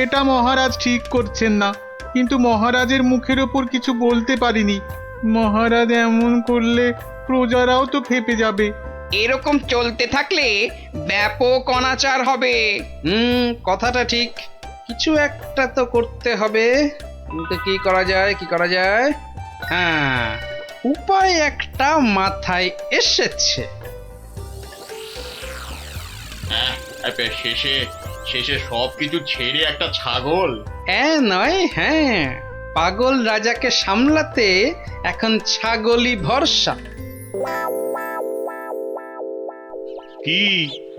এটা মহারাজ ঠিক করছেন না, কিন্তু মহারাজের মুখের ওপর কিছু বলতে পারিনি। মহারাজ এমন করলে প্রজারাও তো ফেপে যাবে। এরকম চলতে থাকলে ব্যাপক অনাচার হবে। কথাটা ঠিক। কিছু একটা তো করতে হবে, কিন্তু কি করা যায়, কি করা যায়? হ্যাঁ, উপায় একটা মাথায় এসেছে। শেষে শেষে সবকিছু ছেড়ে একটা ছাগল। হ্যাঁ, পাগল রাজাকে সামলাতে এখন ছাগলই ভরসা। কি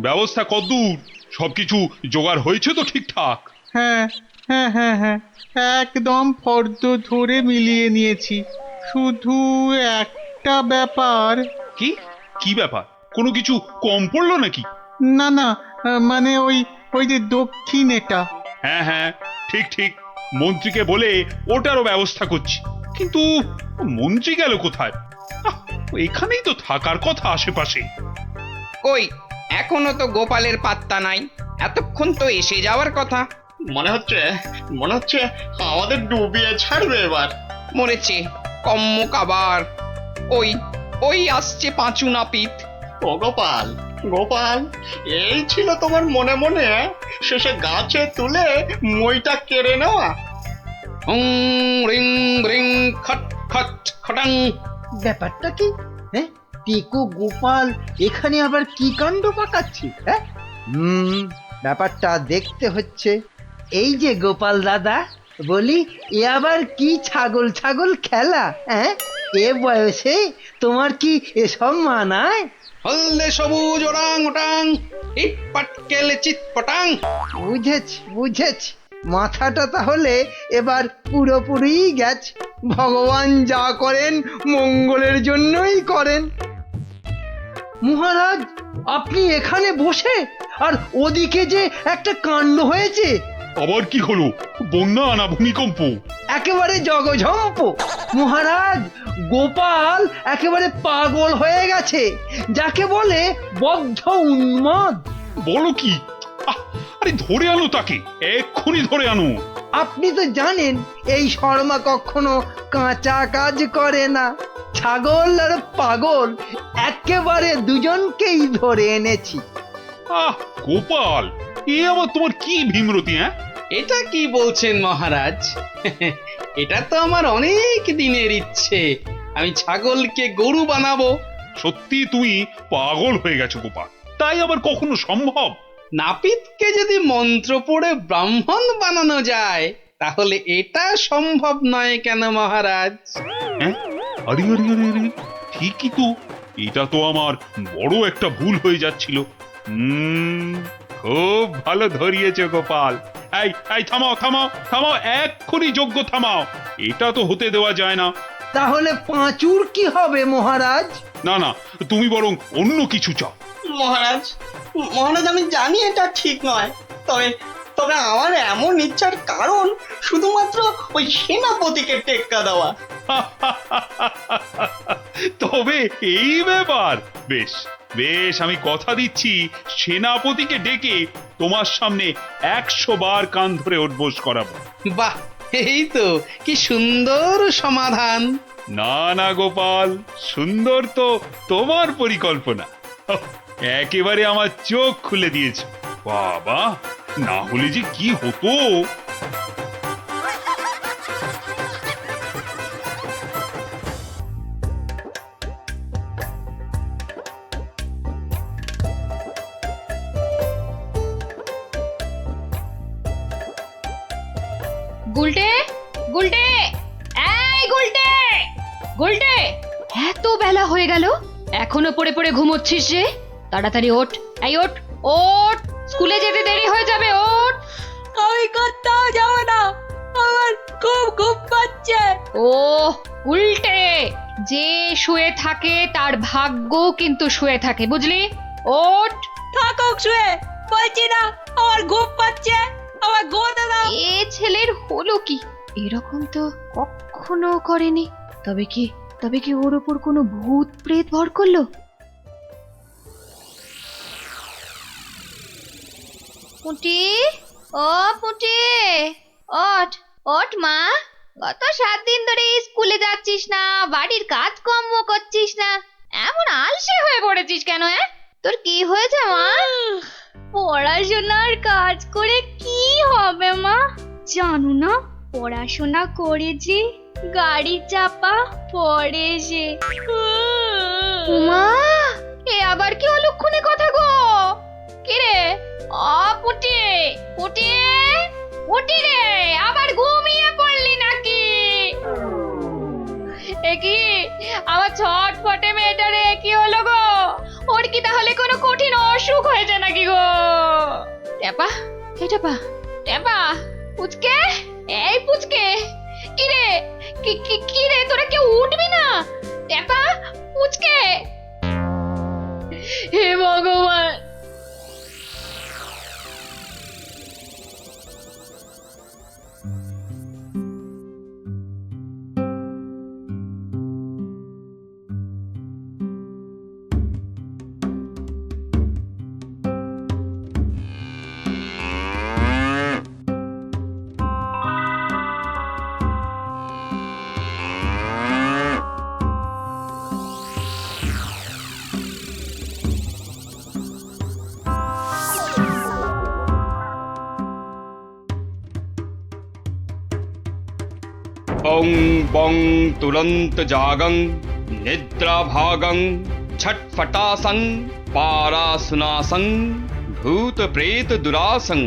ব্যবস্থা কতদূর? সবকিছু জোগাড় হয়েছে তো ঠিকঠাক? হ্যাঁ হ্যাঁ হ্যাঁ হ্যাঁ, একদম ফর্দ ধরে মিলিয়ে নিয়েছি। শুধু একটা ব্যাপার। কি কি ব্যাপার? কোনো কিছু কম পড়লো নাকি? না না, মানে ওই যে দক্ষিণ এটা। হ্যাঁ, ঠিক ঠিক, মন্ত্রীকে বলে ওটারও ব্যবস্থা করছি। কিন্তু মন্ত্রী গেল কোথায়? এখানেই তো থাকার কথা আশেপাশে। কই, এখনো তো গোপালের পাত্তা নাই। এতক্ষণ তো এসে যাওয়ার কথা। মনে হচ্ছে আমাদের ডুবিয়ে ছাড়বে এবার। মরেছে কম্মক আবার। ওই আসছে পাঁচু নাপিত। ও গোপাল, এই ছিল তোমার মনে মনে শেষে গাছে তুলে মইটা কেড়ে নেওয়া? রিং রিং খট খট খটাং। ব্যাপারটা কি? হ্যাঁ, টিকু গোপাল এখানে আবার কি কাণ্ড পাকাচ্ছি? হ্যাঁ, ব্যাপারটা দেখতে হচ্ছে। এই যে গোপাল দাদা, বলি এ আবার কি ছাগল খেলা? হ্যাঁ, এ বয়সে তোমার কি এসব মানায়? হলদে সবুজ ওরাং ওটাং, ইট পাটকেল চিত পটাং। বুঝেছি, মাথাটা তাহলে এবার পুরোপুরি গেছে। ভগবান যা করেন মঙ্গলের জন্যই করেন। মহারাজ, আপনি এখানে বসে, আর ওদিকে যে একটা কাণ্ড হয়েছে। আবার কি হলো? বন্যা না ভূমিকম্প? একেবারে জগঝম্প। মহারাজ, গোপাল একেবারে পাগল হয়ে গেছে, যাকে বলে বদ্ধ উন্মাদ। বলো কি? আরে ধরে আনো তাকে, এক্ষুনি ধরে আনো। আপনি তো জানেন এই শর্মা কখনো কাঁচা কাজ করে না। ছাগল আর পাগল একেবারে দুজনকেই ধরে এনেছি। গোপাল, এ আবার তোমার কি ভীমরতি? এটা কি বলছেন মহারাজ? এটা তো আমার অনেক দিনের ইচ্ছে। আমি ছাগলকে গরু বানাবো। সত্যি তুমি পাগল হয়ে গেছো গোপাল, তাই আবার কখনো সম্ভব? নাপিতকে যদি মন্ত্র পড়ে ব্রাহ্মণ বানানো যায়, তাহলে এটা সম্ভব নয় কেন মহারাজ? আরে ঠিকই তো, এটা তো আমার বড় একটা ভুল হয়ে যাচ্ছিল। খুব ভালো ধরিয়েছো গোপাল। এই থামাও, এক্ষুনি যজ্ঞ থামাও। এটা তো হতে দেওয়া যায় না। তাহলে পাঁচুর কি হবে মহারাজ? না, তুমি বরং অন্য কিছু চাও। মহারাজ, আমি জানি এটা ঠিক নয়, তবে আমার এমন ইচ্ছার কারণ শুধুমাত্র ওই সেনাপতিকে টেক্কা দেওয়া। তবে এই ব্যাপার, বেশ, আমি কথা দিচ্ছি, সেনাপতিকে ডেকে তোমার সামনে 100 বার কান ধরে উঠবোস করাবো। বাহ, এই তো কি সুন্দর সমাধান। না গোপাল, সুন্দর তো তোমার পরিকল্পনা। একেবারে আমার চোখ খুলে দিয়েছে। বাবা, না হলে যে কি হতো। গুলটে, গুলটে, এত বেলা হয়ে গেল, এখনো পড়ে পড়ে ঘুমোচ্ছিস যে? তাড়াতাড়ি ওঠ, ওঠ, স্কুলে যেতে দেরি হয়ে যাবে, ওঠ। আমি কোথাও যাব না, আমার খুব ঘুম পাচ্ছে। ও উল্টে, যে শুয়ে থাকে তার ভাগ্য কিন্তু শুয়ে থাকে, বুঝলি? ওঠ। থাকুক শুয়ে, বলছি না আমার ঘুম পাচ্ছে, আমার ঘুমোতে দাও। এ ছেলের হলো কি? এরকম তো কখনো করেনি। তবে কি ওর উপর কোনো ভূত প্রেত ভর করলো? পুঁটি, ও পুঁটি, ওঠ মা, গত 7 দিন ধরে স্কুলে যাচ্ছিস না, বাড়ির কাজকর্ম করছিস না, এমন আলসে হয়ে পড়েছিস কেন? তোর কি হয়েছে মা? পড়াশোনার কাজ করে কি হবে মা? জানো না, পড়াশোনা করে যে গাড়ি চাপা পড়ে যে। মা, এ আবার কি অলক্ষণে কথা গো? কে রে? পুটি পুটি পুটি রে, আবার ঘুমিয়ে পড়লি নাকি? এ কি আমার ছটফটে মেয়েটা রে, কি হলো গো? ওর কি তাহলে কোনো কঠিন অসুখ হয়েছে নাকি গো? টেপা, হে টেপা, টেপা, পুচকে, এই পুচকে, কি রে, কি রে, তোরা কেউ উঠবি না? টেপা, পুচকে, হে ভগবান। ओं बं तुरंत जागं निद्रा भागं छटफटासं पारासुनासं भूत प्रेत दुरासं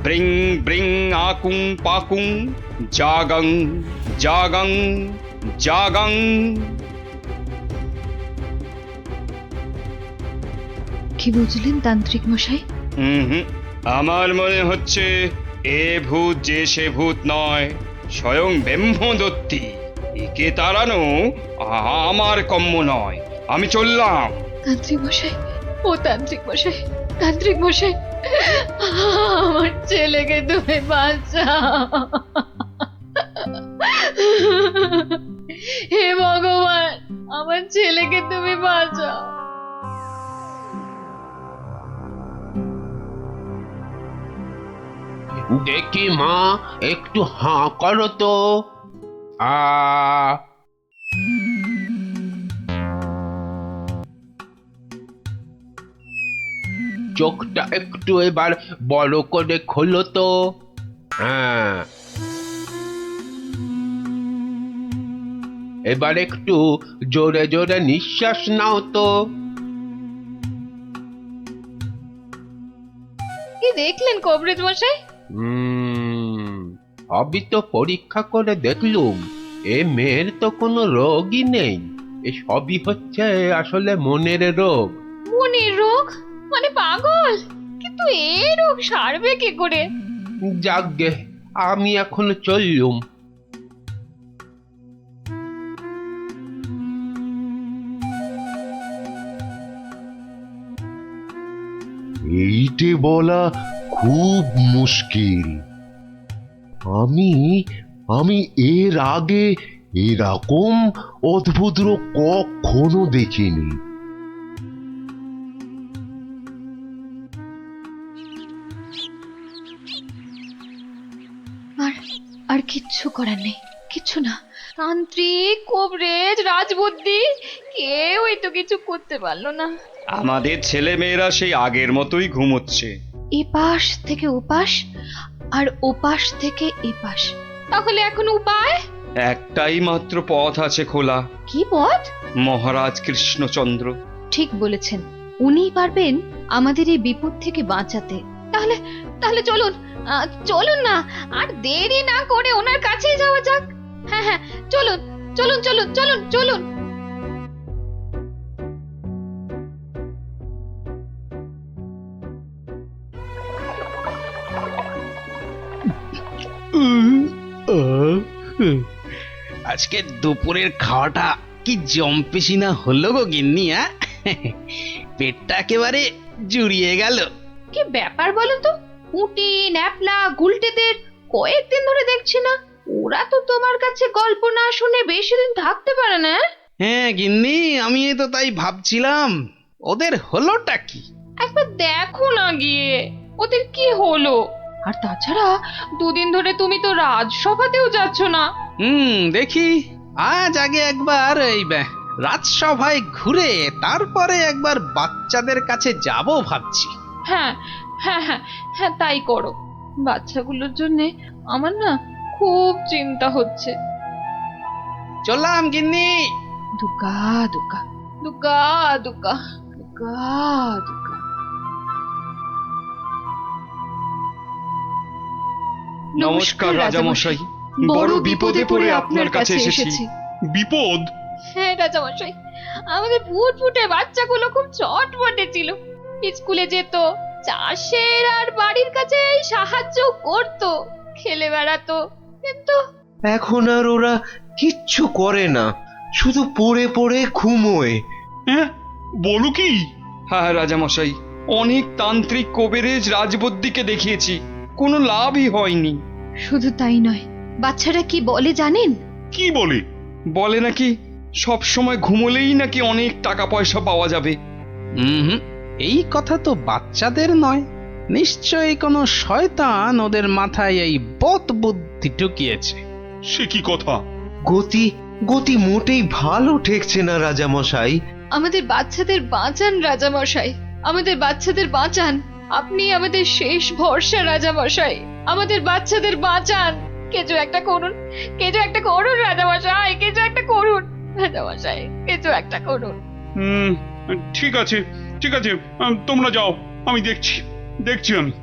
ब्रिंग ब्रिंग आकुं पाकुं जागं जागं जागं। কি বুঝলেন তান্ত্রিক মশাই? আমার মনে হচ্ছে এ ভূত যে সে ভূত নয়, স্বয়ং ব্রহ্মদত্তী। একে তাড়ানো আমার কম্য নয়। আমি চললাম। তান্ত্রিক মশাই, ও তান্ত্রিক মশাই, তান্ত্রিক মশাই, আমার ছেলেকে তুমি বাঁচাও। হে ভগবান, আমার ছেলেকে তুমি বাঁচাও। দেখি মা, একটু হাঁ করো তো। চোখটা একটু এবার বড় করে খোলো তো। হ্যাঁ, এবার একটু জোরে জোরে নিঃশ্বাস নাও তো। কি দেখলেন কবরেজ মশাই? সবই তো পরীক্ষা করে দেখলুম, এ মেয়ের তো কোনো রোগই নেই। এ সবই হচ্ছে আসলে মনের রোগ। মনের রোগ মানে পাগল? কিন্তু এই রোগ সারবে কি করে? যাকগে, আমি এখন চললুম। এইটে বলা খুব মুশকিল। আমি এর আগে এরকম অদ্ভুত রোগ কখনো দেখিনি। আর কিচ্ছু করার নেই, কিচ্ছু না। তান্ত্রিক, কবরেজ, রাজবুদ্ধি, কেউই তো কিছু করতে পারলো না। আমাদের ছেলে মেয়েরা সেই আগের মতোই ঘুমোচ্ছে। এপাশ থেকে ওপাশ আর ওপাশ থেকে এপাশ। তাহলে এখন উপায়? একটাই মাত্র পথ আছে খোলা। কি পথ? মহারাজ কৃষ্ণচন্দ্র। ঠিক বলেছেন, উনিই পারবেন আমাদের এই বিপদ থেকে বাঁচাতে। তাহলে তাহলে চলুন, চলুন না, আর দেরি না করে ওনার কাছেই যাওয়া যাক। হ্যাঁ হ্যাঁ, চলুন চলুন চলুন চলুন চলুন। আজকে দুপুরের খাওয়াটা কি জম্পেশি না হলো গো গিন্নি? পেটটা একেবারে জুড়িয়ে গেল। কি ব্যাপার বলো তো? পুঁটি, ন্যাপলা, গুলটেদের কয়েকদিন ধরে দেখছি না। ওরা তো তোমার কাছে গল্প না শুনে বেশি দিন থাকতে পারে না। হ্যাঁ গিন্নি, আমি তো তাই ভাবছিলাম, ওদের হলোটা কি? একবার দেখো না গিয়ে, ওদের কি হলো? আর তাছাড়া দুদিন ধরে তুমি তো রাজসভাতেও যাচ্ছ না। দেখি আজ আগে একবার এই রাজসভায় ঘুরে তারপরে একবার বাচ্চাদের কাছে যাব ভাবছি। হ্যাঁ হ্যাঁ হ্যাঁ হ্যাঁ, তাই করো। বাচ্চাগুলোর জন্য আমার না খুব চিন্তা হচ্ছে। চললাম গিন্নি। দুর্গা দুর্গা দুর্গা দুর্গা দুর্গা দুর্গা। নমস্কার রাজামশাই, বড় বিপদে পড়ে আপনার কাছে এসেছি। বিপদ? হ্যাঁ রাজামশাই, আমাদের ফুটফুটে বাচ্চাগুলো খুব চটপটে ছিল, স্কুলে যেত, চাষের আর বাড়ির কাছে সাহায্য করত, খেলে বেড়াতো, কিন্তু এখন আর ওরা কিচ্ছু করে না, শুধু পড়ে পড়ে ঘুমোয়। হ্যাঁ বলো কি? হ্যাঁ রাজামশাই, অনেক তান্ত্রিক কবিরাজ রাজবদ্যিকে দেখিয়েছি, কোনো লাভই হয়নি। শুধু তাই নয়, বাচ্চারা কি বলে জানেন? কি বলে? বলে নাকি সব সময় ঘুমোলেই নাকি অনেক টাকা পয়সা পাওয়া যাবে। এই কথা তো বাচ্চাদের নয়, নিশ্চয়ই কোনো শয়তান ওদের মাথায় এই বদ বুদ্ধি ঢুকিয়েছে। সে কি কথা? গতি গতি মোটেই ভালো ঠেকছে না রাজামশাই। আমাদের বাচ্চাদের বাঁচান রাজামশাই, আমাদের বাচ্চাদের বাঁচান, আপনি আমাদের শেষ ভরসা রাজামশাই, আমাদের বাচ্চাদের বাঁচান, কিছু একটা করুন, কিছু একটা করুন রাজামশাই, কিছু একটা করুন রাজামশাই, কিছু একটা করুন। ঠিক আছে ঠিক আছে, তোমরা যাও, আমি দেখছি আমি।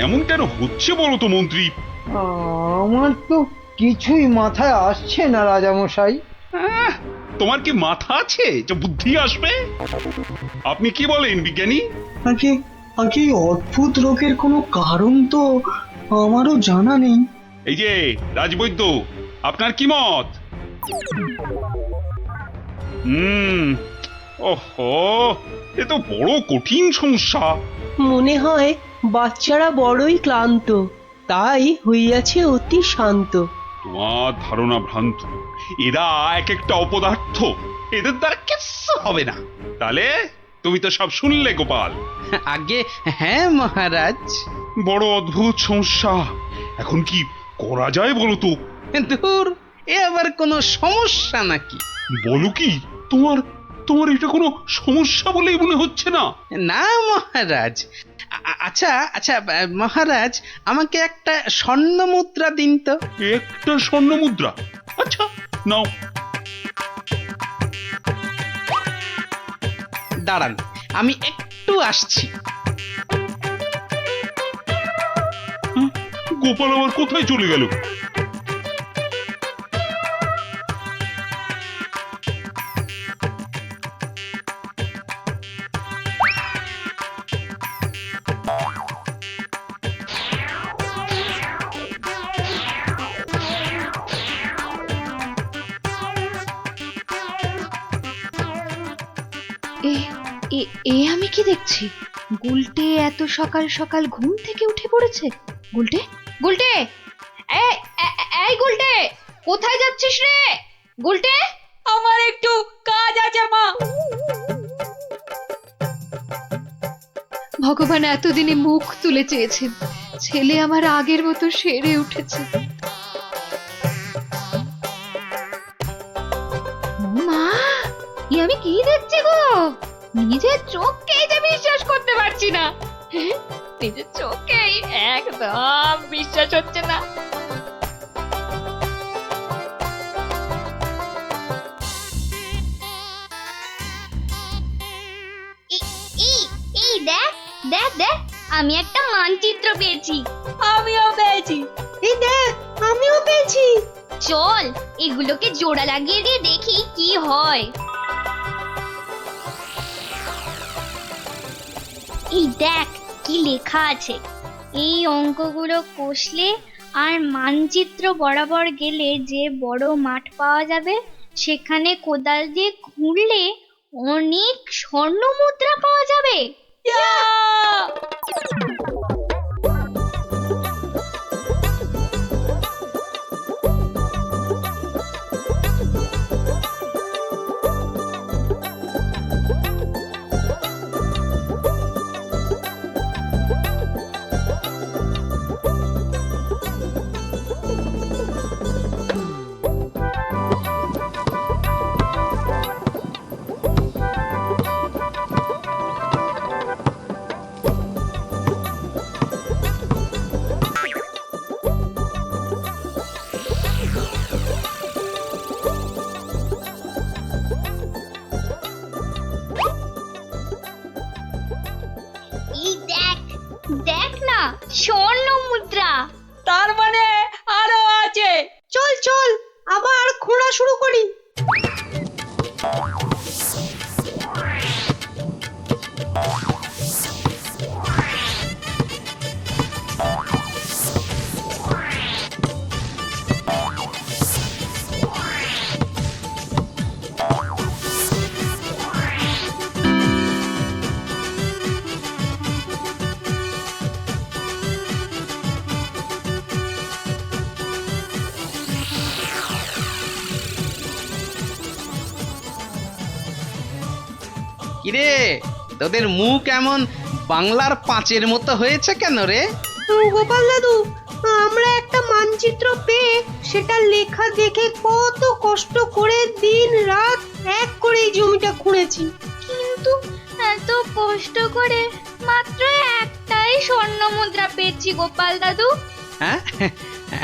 এমন কেন হচ্ছে বলো তো মন্ত্রী? আমার তো কিছুই মাথায় আসছে না রাজামশাই। তোমার কি মাথা আছে যে বুদ্ধি আসবে? আপনি কি বলেন বিজ্ঞানী? আগে এই অদ্ভুত রোগের কোনো কারণ তো আমারও জানা নেই। এই যে রাজবৈদ্য, আপনার কি মত? ওহো, এ তো বড় কঠিন সমস্যা। মনে হয় বাচ্চারা বড়ই ক্লান্ত, তাই হইয়াছে অতি শান্ত। তোমার ধারণা ভ্রান্ত, এরা এক একটা অপদার্থ, এদের দ্বারা কিচ্ছু হবে না। তাহলে তুমি তো সব শুনলে গোপাল। আগে হ্যাঁ মহারাজ। বড় অদ্ভুত সমস্যা, এখন কি করা যায় বলো তো? দূর, এ আবার কোনো সমস্যা নাকি? বলো কি, তোমার এটা কোনো সমস্যা বলেই মনে হচ্ছে না? না মহারাজ। আচ্ছা আচ্ছা মহারাজ, আমাকে একটা স্বর্ণ মুদ্রা দিন তো। একটা স্বর্ণ মুদ্রা? আচ্ছা নাও। দাঁড়ান, আমি একটু আসছি। গোপাল আবার কোথায় চলে গেল? এ আমি কি দেখছি? গুলটে এত সকাল সকাল ঘুম থেকে উঠে পড়েছে। গুলটে, গুলটে, এই গুলটে, কোথায় যাচ্ছিস রে? গুলটে, আমার একটু কাজ আছে মা। ভগবান এতদিনে মুখ তুলে চেয়েছেন, ছেলে আমার আগের মতো সেরে উঠেছে। মা, আমি কি দেখছি গো? নিজের চোখকেই যে বিশ্বাস করতে পারছি না। নিজের চোখেই একদম বিশ্বাস হচ্ছে না। এই দেখ দেখ দেখ, আমি একটা মানচিত্র পেয়েছি। আমিও পেয়েছি। এই দেখ, আমিও পেয়েছি। চল এগুলোকে জোড়া লাগিয়ে দিয়ে দেখি কি হয়। এই দেখ কি লেখা আছে। এই অঙ্কগুলো কষলে আর মানচিত্র বরাবর গেলে যে বড় মাঠ পাওয়া যাবে, সেখানে কোদাল দিয়ে খুঁড়লে অনেক স্বর্ণ মুদ্রা পাওয়া যাবে। এই দেখ, দেখ না, স্বর্ণ মুদ্রা। তার মানে আরো আছে। চল চল, আবার খোঁড়া শুরু করি। কিরে, তোদের মুখ এমন বাংলার পাঁচের মতো হয়েছে কেন রে? গোপাল দাদু, আমরা একটা মানচিত্র পেয়ে সেটা লেখা দেখে কত কষ্ট করে দিন রাত এক করে এই জমিটা খুঁড়েছি। কিন্তু এত কষ্ট করে মাত্র একটাই স্বর্ণ মুদ্রা পেয়েছি গোপাল দাদু। হ্যাঁ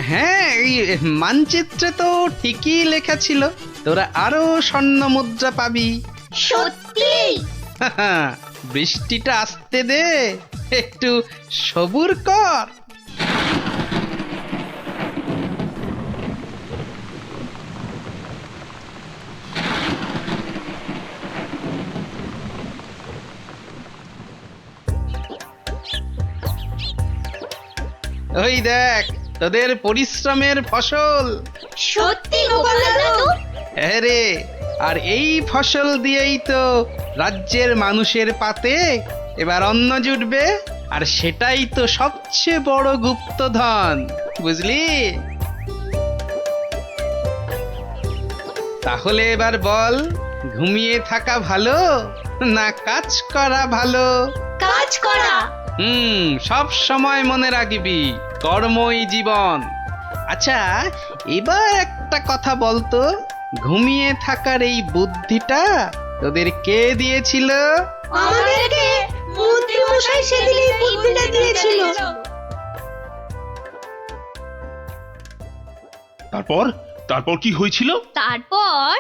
হ্যাঁ, এই মানচিত্রে তো ঠিকই লেখা ছিল তোরা আরো স্বর্ণ মুদ্রা পাবি। সত্যি? বৃষ্টিটা আসতে দে, একটু সবুর কর। ওই দেখ তোদের পরিশ্রমের ফসল। সত্যি গোপাল দাদু? হ্যাঁ রে, আর এই ফসল দিয়েই তো রাজ্যের মানুষের পাতে এবার অন্ন জুটবে, আর সেটাই তো সবচেয়ে বড় গুপ্তধন, বুঝলি? তাহলে এবার বল, ঘুমিয়ে থাকা ভালো না কাজ করা ভালো? কাজ করা। সব সময় মনে রাখবি, কর্মই জীবন। আচ্ছা, এবার একটা কথা বলতো, ঘুমিয়ে থাকার এই বুদ্ধিটা তোদের কে দিয়েছিল? আমাদেরকে মন্ত্রী মশাই সেদিন এই বুদ্ধিটা দিয়েছিল। তারপর তারপর কি হয়েছিল? তারপর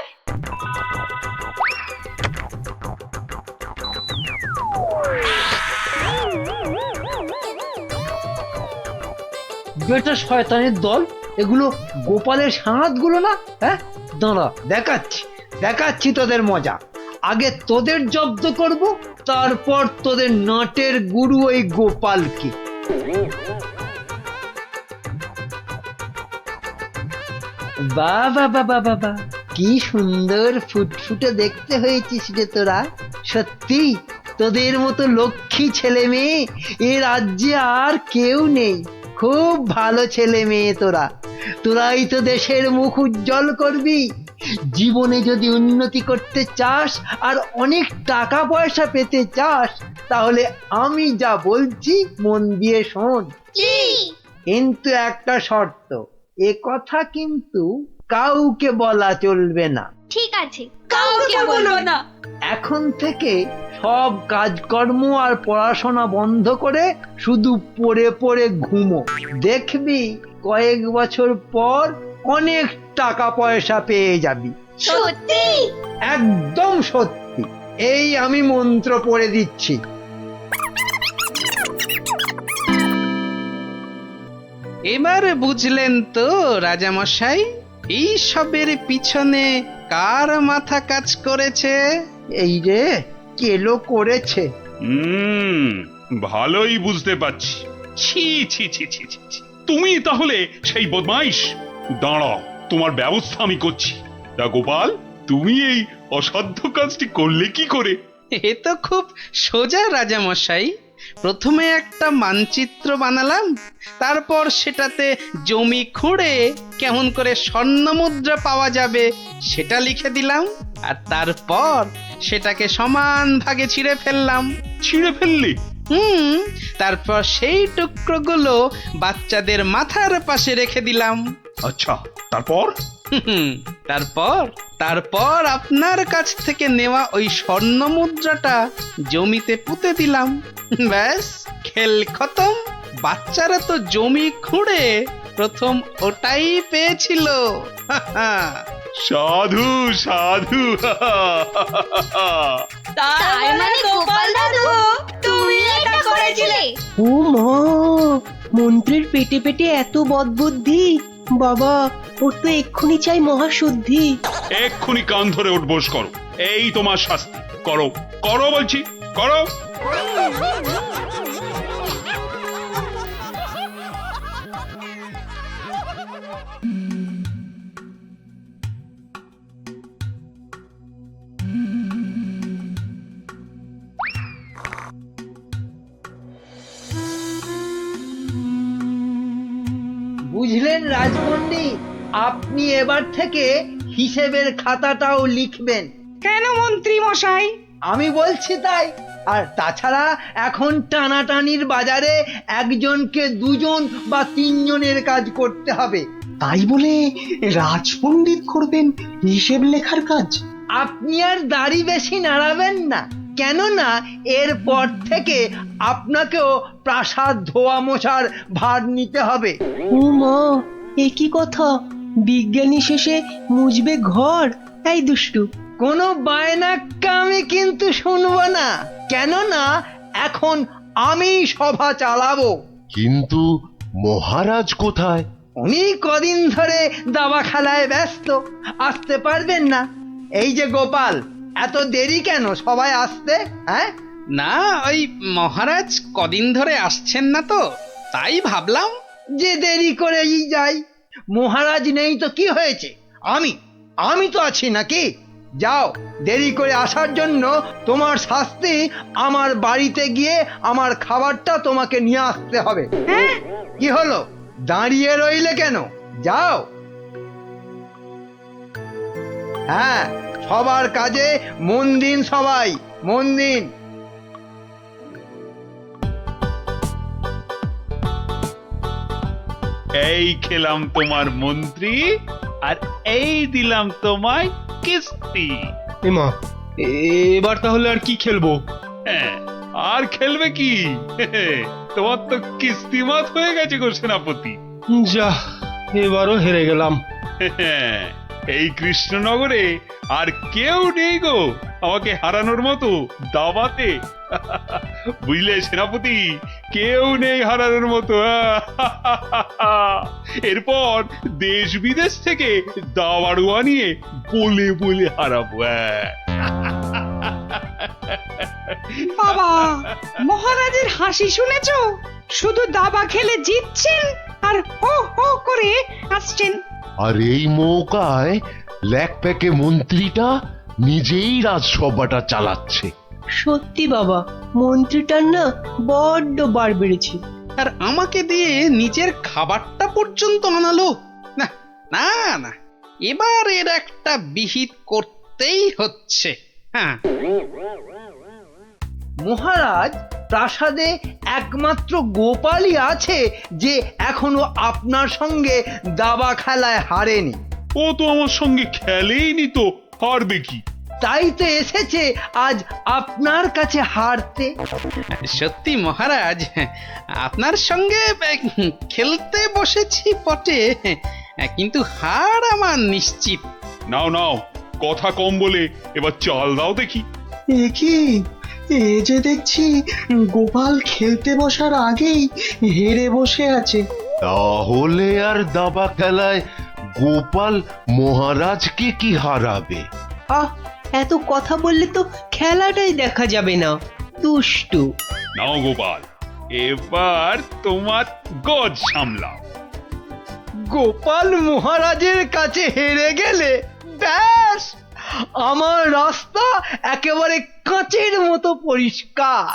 বেটা শয়তানের দল, এগুলো গোপালের সাঁতগুলো না? হ্যাঁ, দাঁড়া, দেখাচ্ছি দেখাচ্ছি তোদের মজা। আগে তোদের জব্দ করব, তারপর তোদের নাটের গুরু ওই গোপালকে। বাবা বাবা বাবা, কি সুন্দর ফুটফুটে দেখতে হয়েছিস রে তোরা। সত্যি তোদের মতো লক্ষ্মী ছেলে মেয়ে এ রাজ্যে আর কেউ নেই। খুব ভালো ছেলে মেয়ে তোরা, তোরাই তো দেশের মুখ উজ্জ্বল করবি। জীবনে যদি উন্নতি করতে চাস আর অনেক টাকা পয়সা পেতে চাস, তাহলে আমি যা বলছি মন দিয়ে শোন। কিন্তু একটা শর্ত, এ কথা কিন্তু কাউকে বলা চলবে না। ঠিক আছে, কাউকে বলবো না। এখন থেকে সব কাজকর্ম আর পড়াশোনা বন্ধ করে শুধু পড়ে পড়ে ঘুমো। দেখবি কয়েক বছর পর অনেক টাকা পয়সা পেয়ে যাবি। সত্যি? একদম সত্যি। এই আমি মন্ত্র পড়ে দিচ্ছি। এবার বুঝলেন তো রাজামশাই, এই সবের পিছনে কার মাথা কাজ করেছে? এই রে, কেলো করেছে। ভালোই বুঝতে পারছি। ছি ছি ছি ছি ছি ছি। তুমি তাহলে সেই বদমাইশ? দাঁড়াও, তোমার ব্যবস্থা আমি করছি। তা গোপাল, তুমি এই অসাধ্য কাজটি করলে কি করে? এ তো খুব সোজা রাজা মশাই। প্রথমে একটা মানচিত্র বানালাম, তারপর সেটাতে জমি খুঁড়ে কেমন করে স্বর্ণমুদ্রা পাওয়া যাবে সেটা লিখে দিলাম, আর তারপর সেটাকে সমান ভাগে ছিঁড়ে ফেললাম। ছিঁড়ে ফেললে? তারপর সেই টুকরোগুলো বাচ্চাদের মাথার পাশে রেখে দিলাম। আচ্ছা, তারপর? তারপর আপনার কাছ থেকে নেওয়া ওই স্বর্ণ মুদ্রাটা জমিতে পুঁতে দিলাম। ব্যাস, খেল খতম। বাচ্চারা তো জমি খুঁড়ে প্রথম ওটাই পেয়েছিল। সাধু সাধু। তার মানে গোপাল দাদু তুমি এটা করেছিলে? ও মা, মন্ত্রীর পেটে পেটে এত বদবুদ্ধি! বাবা, ওর তো এক্ষুনি চাই মহাশুদ্ধি। এক্ষুনি কান ধরে উঠবোস করো, এই তোমার শাস্তি। করো করো বলছি, করো। বুঝলেন রাজপণ্ডিত, আপনি এবার থেকে হিসেবের খাতাটাও লিখবেন। কেন মন্ত্রী মশাই? আমি বলছি তাই। আর তাছাড়া এখন টানাটানির বাজারে একজনকে দুজন বা তিনজনের কাজ করতে হবে। তাই বলে রাজপণ্ডিত করবেন হিসেব লেখার কাজ? আপনি আর দাড়ি বেশি নাড়াবেন না, কেননা এরপর থেকে আপনাকেও প্রাসাদ ধোয়া মোছার ভার নিতে হবে। ও মা, এ কি কথা! বিজ্ঞানী শেষে মুজবে ঘর? এই দুষ্টু, কোনো বায়নাক্কা আমি কিন্তু শুনবো না, কেননা এখন আমি সভা চালাবো। কিন্তু মহারাজ কোথায়? উনি কদিন ধরে দাবা খেলায় ব্যস্ত, আসতে পারবেন না। এই যে গোপাল, এত দেরি কেন সবাই আসতে? হ্যাঁ, না, ওই মহারাজ কদিন ধরে আসছেন না তো, তাই ভাবলাম যে দেরি করেই যাই। মহারাজ নেই তো কি হয়েছে, আমি তো আছি নাকি? যাও, দেরি করে আসার জন্য তোমার শাস্তি আমার বাড়িতে গিয়ে আমার খাবারটা তোমাকে নিয়ে আসতে হবে। কি হলো, দাঁড়িয়ে রইলে কেন? যাও। হ্যাঁ, সবার কাজে মন দিন, সবাই মন দিন। এই খেলাম তোমার মন্ত্রী, আর এই দিলাম তোমায় কিস্তি। এমা, এবার তাহলে আর কি খেলবো? হ্যাঁ, আর খেলবে কি? তোমার তো কিস্তিমাত হয়ে গেছে গো সেনাপতি। যা, এবারও হেরে গেলাম। এই কৃষ্ণনগরে আর কেউ নেই গো আমাকে হারানোর মতো দাবাতে। বুঝলে সেনাপতি, কেউ নেই হারানোর মতো। এরপর দেশ বিদেশ থেকে দাবাড়ুয়া নিয়ে বলে বলে হারাবো। বাবা, মহারাজের হাসি শুনেছো? শুধু দাবা খেলে জিতছেন আর হো হো করে আসছেন। আর এই মৌকায় ল্যাকপ্যাকে মন্ত্রীটা নিজেই রাজসভাটা চালাচ্ছে। সত্যি বাবা, মন্ত্রীটার না বড্ড বার বেড়েছে। আর আমাকে দিয়ে নিজের খাবারটা পর্যন্ত আনালো। না না না, এবার এর একটা বিহিত করতেই হচ্ছে। হ্যাঁ, মহারাজ, প্রাসাদে একমাত্র গোপালই আছে যে এখনো আপনার সঙ্গে দাবা খেলায় হারেনি। ও তো আমার সঙ্গে খেলেইনি, তো হারবে কি? তাই তো এসেছে আজ আপনার কাছে হারতে। সত্যি মহারাজ, আপনার সঙ্গে খেলতে বসেছি বটে, কিন্তু হার আমার নিশ্চিত। নাও নাও, কথা কম বলে এবার চাল দাও দেখি। এ কি, এ যে দেখছি গোপাল খেলতে বসার আগেই হেরে বসে আছে। তাহলে আর দাবা খেলায় গোপাল মহারাজকে কি হারাবে? এত কথা বললে তো খেলাটাই দেখা যাবে না, দুষ্টু। নাও গোপাল, এবার তোমার গজ সামলাও। গোপাল মহারাজের কাছে হেরে গেলে ব্যাস আমার রাস্তা একেবারে কাঁচের মতো পরিষ্কার।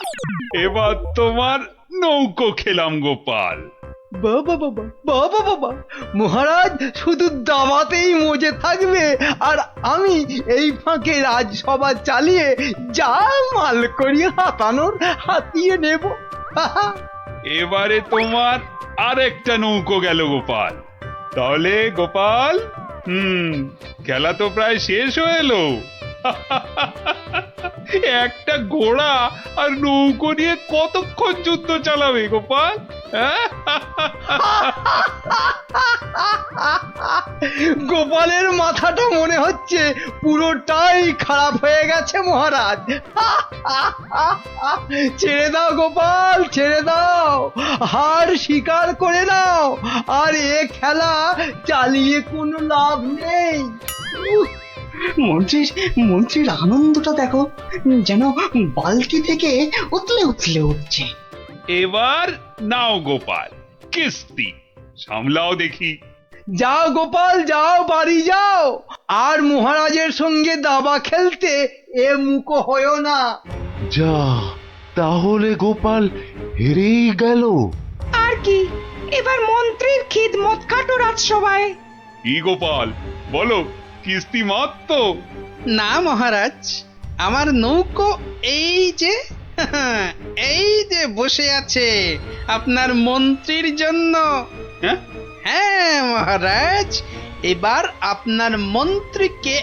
এবার তোমার নৌকো খেলাম গোপাল। বাবা বাবা বাবা বাবা, মহারাজ শুধু দাবাতেই মজে থাকবে আর আমি এই ফাঁকে রাজসভা চালিয়ে যা মাল করি হাতানোর হাতিয়ে নেব। এবারে তোমার আরেকটা নৌকো গেল গোপাল। তাহলে গোপাল, খেলা তো প্রায় শেষ হয়ে এলো। একটা ঘোড়া আর নৌকো নিয়ে কতক্ষণ যুদ্ধ চালাবে গোপাল? গোপালের মাথাটা মনে হচ্ছে পুরোটাই খারাপ হয়ে গেছে মহারাজ। ছেড়ে দাও গোপাল, ছেড়ে দাও, হার স্বীকার করে নাও, আর এ খেলা চালিয়ে কোনো লাভ নেই। মন্ত্রীর আনন্দটা দেখো, যেন বালতি থেকে উতলে উতলে উঠছে। এবার নাও গোপাল কিস্তি, সামলাও দেখি। যাও গোপাল যাও, বাড়ি যাও, আর মহারাজের সঙ্গে দাবা খেলতে এ মুখো হয়েও না। যা, তাহলে গোপাল হেরেই গেল। আর কি, এবার মন্ত্রীর খিদমত কাটো রাজসভায়। কি গোপাল বলো, কিস্তি মাত তো? না মহারাজ, আমার নৌকো এই যে এই যে বসে আছে আপনার মন্ত্রীর জন্য। হ্যাঁ মহারাজ, এবার আপনার মন্ত্রীকে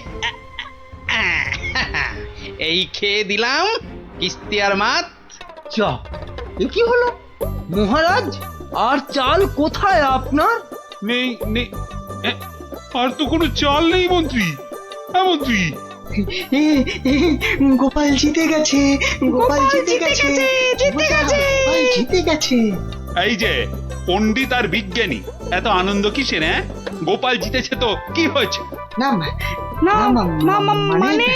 এই খেয়ে দিলাম কিস্তি আর মাত। চা, এ কি হলো মহারাজ? আর চাল কোথায় আপনার? নেই নেই, আর তো কোনো চাল নেই মন্ত্রী। হ্যাঁ মন্ত্রী, গোপাল জিতে গেছে, গোপাল জিতে গেছে, গোপাল জিতে গেছে। এই যে পণ্ডিত আর বিজ্ঞানী, এত আনন্দ কিসের? গোপাল জিতেছে তো কি হয়েছে? না মানে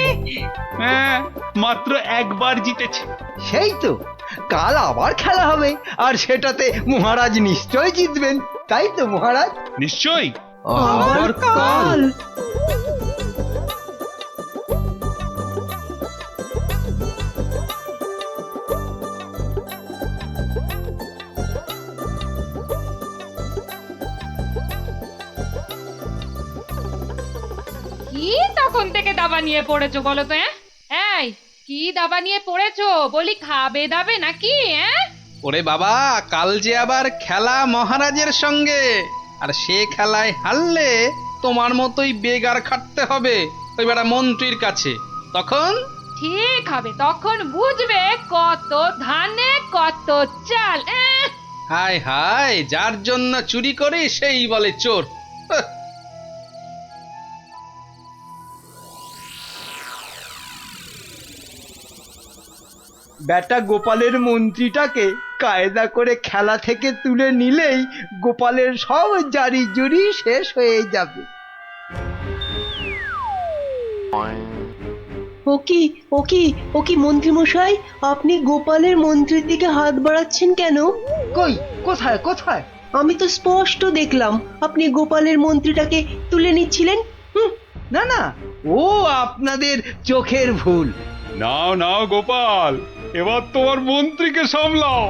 হ্যাঁ, মাত্র একবার জিতেছে। সেই তো, কাল আবার খেলা হবে, আর সেটাতে মহারাজ নিশ্চয় জিতবেন, তাই তো মহারাজ? নিশ্চয়ই। আবার কাল। কি তখন থেকে দাবা নিয়ে পড়েছো বলো তো? এই কি দাবা নিয়ে পড়েছো? বলি খাবে দাবে নাকি? ওরে বাবা, কাল যে আবার খেলা মহারাজের সঙ্গে, আর সে খেলায় হারলে তোমার মতোই বেগার খাটতে হবে ওই বেটা মন্ত্রীর কাছে। তখন ঠিক হবে, তখন বুঝবে কত ধানে কত চাল। হায় হায়, যার জন্য চুরি করি সেই বলে চোর। বেটা গোপালের মন্ত্রীটাকে কায়দা করে খেলা থেকে তুলে নিলেই গোপালের সব জারি জুরি শেষ হয়ে যাবে। ও কি মন্ত্রী মশাই, আপনি গোপালের মন্ত্রীর দিকে হাত বাড়াচ্ছেন কেন? কই, কোথায় কোথায়? আমি তো স্পষ্ট দেখলাম আপনি গোপালের মন্ত্রীটাকে তুলে নিচ্ছিলেন। না না, ও আপনাদের চোখের ভুল। নাও নাও গোপাল, এবার তোমার মন্ত্রীকে সামলাও।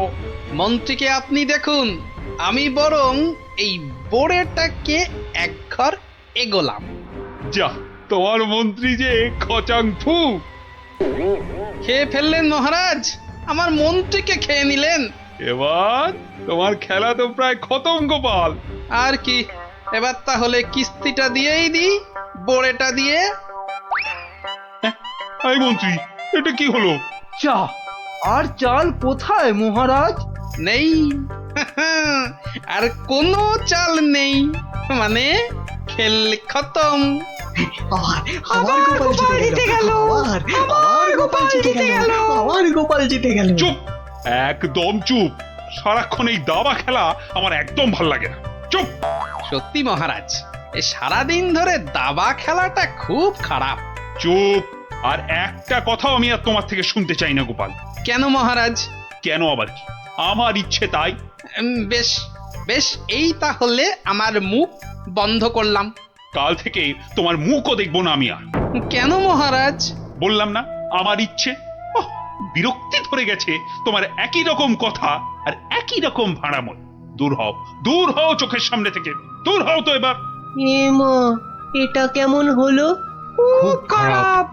মন্ত্রীকে আপনি দেখুন, আমি বরং এই বোড়েটাকে এক ঘর এগোলাম। যা, তোমার মন্ত্রী যে খচাং ফু। খেয়ে ফেললেন মহারাজ, আমার মন্ত্রীকে খেয়ে নিলেন। এবার তোমার খেলা তো প্রায় খতম গোপাল। আর কি, এবার তাহলে কিস্তিটা দিয়েই দিই, বোড়েটা দিয়ে। এই মন্ত্রী, এটা কি হলো? চা আর চাল কোথায় মহারাজ? নেই, আর কোনো চাল নেই, মানে খেল খতম। আবার গোপাল জিতে গেল, আবার গোপাল জিতে গেল, আবার গোপাল জিতে গেল। চুপ, একদম চুপ। সারাক্ষণ এই দাবা খেলা আমার একদম ভাল লাগে না। চুপ। সত্যি মহারাজ, এই সারাদিন ধরে দাবা খেলাটা খুব খারাপ। চুপ, আর একটা কথাও আমি আর তোমার থেকে শুনতে চাই না গোপাল। কেন মহারাজ? কেন আবার কি? আমার ইচ্ছে তাই। বেশ, বেশ, এই তাহলে আমার মুখ বন্ধ করলাম। কাল থেকে তোমার মুখও দেখবো না আমি আর। কেন মহারাজ? বললাম না আমার ইচ্ছে। ওহ, বিরক্তি ধরে গেছে তোমার একই রকম কথা আর একই রকম ভাড়াময়। দূর হও চোখের সামনে থেকে, দূর হও তো এবার। এ মা, এটা কেমন হলো? খুব খারাপ।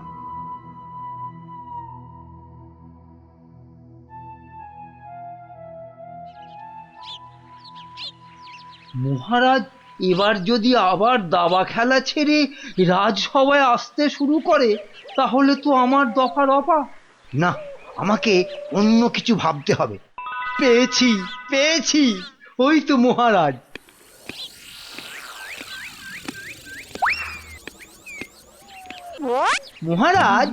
মহারাজ এবার যদি আবার দাবা খেলা ছেড়ে রাজসভায় আসতে শুরু করে তাহলে তো আমার দফা রফা। না, আমাকে অন্য কিছু ভাবতে হবে। পেয়েছি, ওই তো মহারাজ। মহারাজ,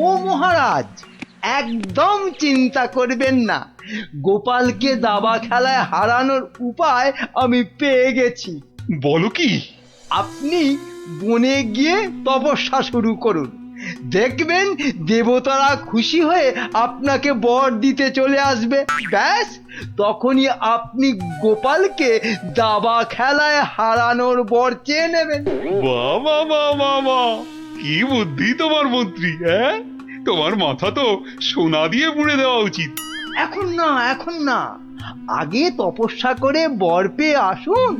ও মহারাজ, একদম চিন্তা করবেন না, গোপালকে দাবা খেলায় হারানোর উপায় আমি পেয়ে গেছি। বলো কি? আপনি বনে গিয়ে তপস্যা শুরু করুন, দেখবেন দেবতারা খুশি হয়ে আপনাকে বর দিতে চলে আসবে। ব্যাস, তখনই আপনি গোপালকে দাবা খেলায় হারানোর বর চেয়ে নেবেন। বাবা, কি বুদ্ধি তোমার মন্ত্রী! হ্যাঁ, তোমার মাথা তো সোনা দিয়ে মুড়ে দেওয়া উচিত। এখন না, আগে তপস্যা করে বর পেয়ে আসুন,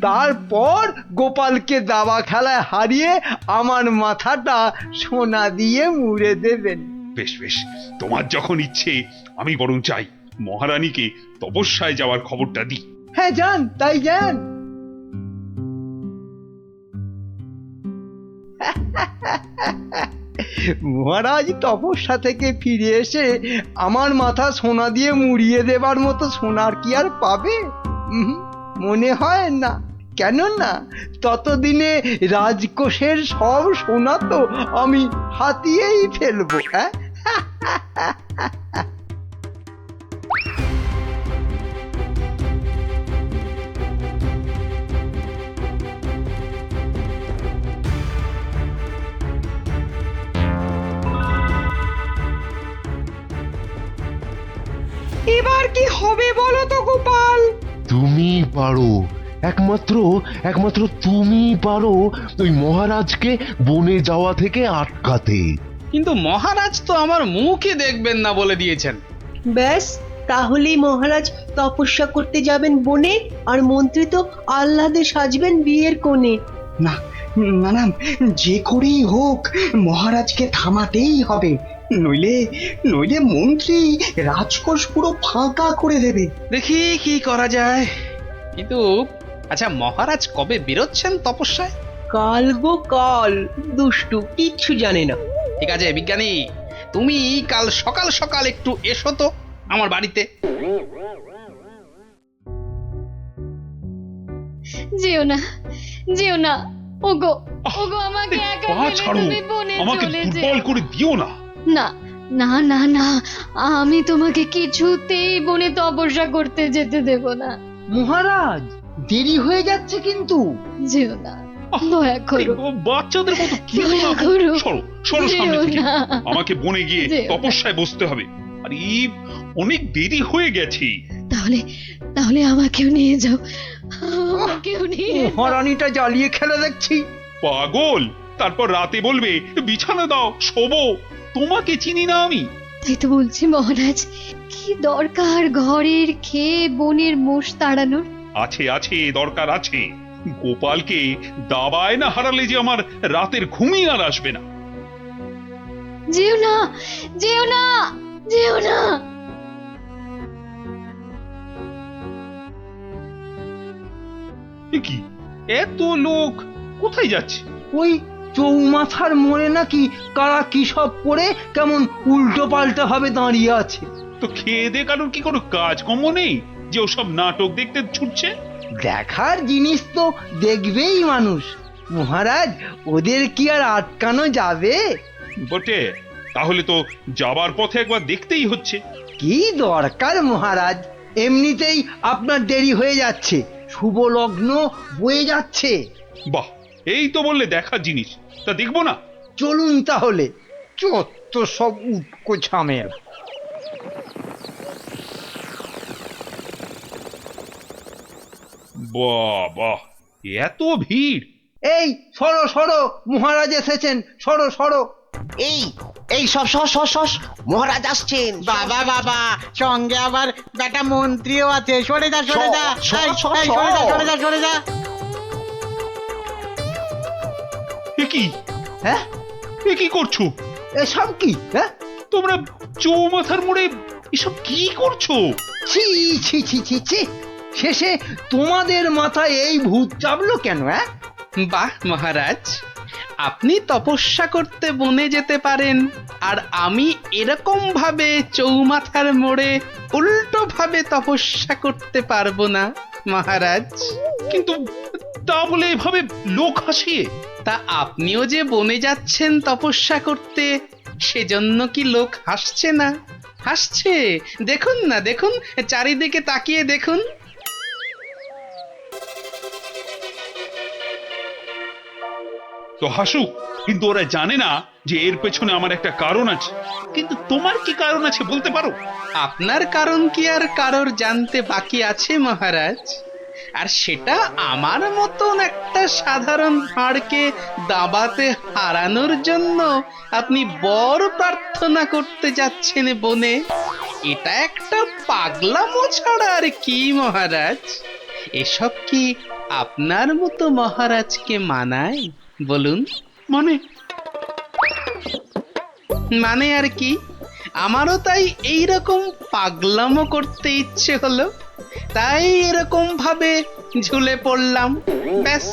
তারপর গোপালকে দাবা খেলায় হারিয়ে আমার মাথাটা সোনা দিয়ে মুড়ে দেবেন। বেশ, তোমার যখন ইচ্ছে আমি বরং চাই মহারানীকে তপস্যায় যাওয়ার খবরটা দিই। হ্যাঁ, যান, তাই যান। মহারাজ তপস্যা থেকে ফিরে এসে আমার মাথা সোনা দিয়ে মুড়িয়ে দেবার মতো সোনার কি আর পাবে? মনে হয় না। কেননা ততদিনে রাজকোষের সব সোনা তো আমি হাতিয়েই ফেলবো। হ্যাঁ, এবার কি হবে বলো তো গোপাল? তুমি পারো, একমাত্র তুমি পারো ওই মহারাজকে বনে যাওয়া থেকে আটকাতে। কিন্তু মহারাজ তো আমার মুখই দেখবেন না বলে দিয়েছেন। ব্যাস, তাহলেই মহারাজ তপস্যা করতে যাবেন বনে, আর মন্ত্রী তো আহ্লাদে সাজবেন বিয়ের কোণে। না, যে করেই হোক মহারাজকে থামাতেই হবে, নইলে মন্ত্রী রাজকোষ পুরো ফাঁকা করে দেবে। দেখি কি করা যায়। কিন্তু আচ্ছা, মহারাজ কবে বেরোচ্ছেন তপস্যায়? কাল গো কাল, দুষ্টু কিচ্ছু জানে না। ঠিক আছে বিজ্ঞানী, তুমি কাল সকাল সকাল একটু এসো তো আমার বাড়িতে। যেও না, ওগো আমাকে একা ফেলে তুমি বনে চলে যেও। দুর্বল করে দিও না। না, আমি তোমাকে কিছুতেই বনে তপস্যা করতে যেতে দেব না। মহারাজ, দেরি হয়ে যাচ্ছে কিন্তু। যেও না, দয়া করো। বাচ্চাদের মতো কি করো। সরো সামনে থেকে। আমাকে বনে গিয়ে তপস্যায় বসতে হবে, আর অনেক দেরি হয়ে গেছে। তাহলে আমাকেও নিয়ে যাও। মহারানীটা জ্বালিয়ে খেলা দেখছি। পাগল! তারপর রাতে বলবে বিছানা দাও, শোবো। তোমাকে চিনি না আমি? তাই তো বলছি মহারাজ, কি দরকার ঘরের খেয়ে বনের মোষ তাড়ানোর? আছে, দরকার আছে। গোপালকে দাবায় না হারালে যে আমার রাতের ঘুমই আর আসবে না। যেও না। কি এত লোক কোথায় যাচ্ছে? ওই চৌমাথার মোড়ে নাকি কারা কি সব করে কেমন উল্টো পাল্টা ভাবে দাঁড়িয়ে আছে। তো খেয়ে দে কারোর কি কোনো কাজকর্ম নেই যে ওসব নাটক দেখতে ছুটছে? দেখার জিনিস তো দেখবেই মানুষ মহারাজ, ওদের কি আর আটকানো যাবে? বটে, তাহলে তো যাবার পথে একবার দেখতেই হচ্ছে। কি দরকার মহারাজ, এমনিতেই আপনার দেরি হয়ে যাচ্ছে, শুভ লগ্ন বয়ে যাচ্ছে। বাহ, এই তো বললে দেখার জিনিস, তা দেখবো না? চলুন তাহলে। চত্ব সব উটকো ঝামেলা। বাবা, এত ভিড়! এই সরো সরো, মহারাজ এসেছেন, সরো সরো। এই এই সব সস সস সস মহারাজ আসছেন। বাবা বাবা, সঙ্গে আবার বেটা মন্ত্রীও আছে। সরে যা সরে যা, এই, এই, সরে যা সরে যা সরে যা। এ কি? হ্যাঁ, এ কি করছো এসব কি? হ্যাঁ, তোমরা? চৌমাথার মোড়ে এসব কি করছো? ছি ছি ছি ছি ছি, শেষে তোমাদের মাথায় এই ভূত চাপলো কেন? হ্যাঁ, বাহ মহারাজ, আপনি তপস্যা করতে বনে যেতে পারেন, আর আমি এরকম ভাবে চৌমাথার মোড়ে উল্টো ভাবে তপস্যা করতে পারবো না মহারাজ। কিন্তু তা বলে এভাবে লোক হাসিয়ে? তা আপনিও যে বনে যাচ্ছেন তপস্যা করতে, সেজন্য কি লোক হাসছে না? হাসছে, দেখুন না, দেখুন, চারিদিকে তাকিয়ে দেখুন। তো হাসুক, কিন্তু ওরা জানে না যে এর পেছনে আমার একটা কারণ আছে। কিন্তু তোমার কি কারণ আছে বলতে পারো? আপনার কারণ কি আর কারোর জানতে বাকি আছে মহারাজ? আর সেটা আমার মতন একটা সাধারণ হাড়কে দাবাতে হারানোর জন্য আপনি বর প্রার্থনা করতে যাচ্ছেন বনে। এটা একটা পাগলামো ছাড়া আর কি মহারাজ? এসব কি আপনার মতো মহারাজকে মানায় বলুন? মানে আর কি, আমারও তাই এইরকম পাগলামো করতে ইচ্ছে হলো, তাই এরকম ভাবে ঝুলে পড়লাম, ব্যাস।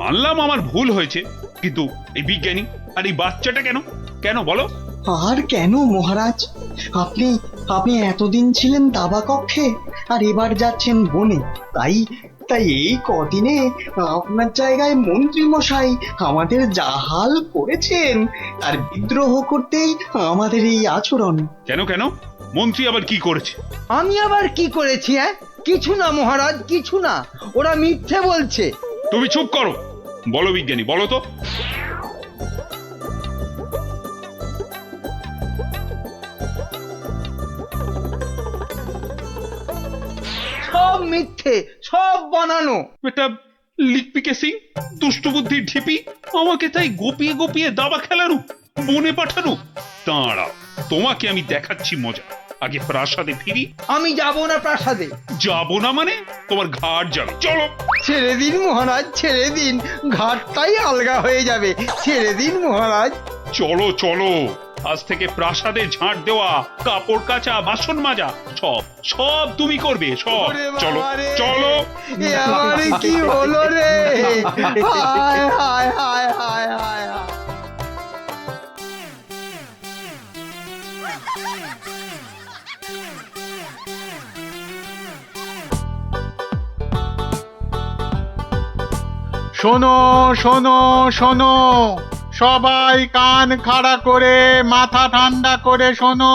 মানলাম আমার ভুল হয়েছে, কিন্তু এই বিজ্ঞানী আর এই বাচ্চাটা কেন কেন বলো? আর কেন মহারাজ? আপনি আপনি এতদিন ছিলেন দাবা কক্ষে, আর এবার যাচ্ছেন বনে। তাই তাই এই কদিনে আপনার জায়গায় মন্ত্রী মশাই আমাদের জাহাল করেছেন, আর বিদ্রোহ করতেই আমাদের এই আচরণ। কেন কেন? মন্ত্রী আবার কি করেছে? আমি আবার কি করেছি? হ্যাঁ, কিছু না মহারাজ, কিছু না, ওরা মিথ্যে বলছে। তুমি চুপ করো। বলো বিজ্ঞানী, বলো তো। সব মিথ্যে, সব বানানো। এটা লিকপিকে সিং, দুষ্ট বুদ্ধির ঢিপি, আমাকে তাই গোপিয়ে গোপিয়ে দাবা খেলানো, বনে পাঠানো। দাঁড়া, তোমাকে আমি দেখাচ্ছি মজা। আগে প্রাসাদে ফিরি। আমি যাব না প্রাসাদে। যাব না মানে? তোমার ঘাট যাবে, চলো। ছেড়ে দিন মহারাজ, ছেড়ে দিন, ঘাটটাই আলগা হয়ে যাবে, ছেড়ে দিন মহারাজ। চলো চলো, আজ থেকে প্রাসাদে ঝাঁট দেওয়া, কাপড় কাচা, বাসন মাজা, সব সব তুমি করবে, সব। চলো চলো। আরে কি হলো রে? হায় হায় হায় হায় হায়। শোনো শোনো শোনো, সবাই কান খাড়া করে মাথা ঠান্ডা করে শোনো,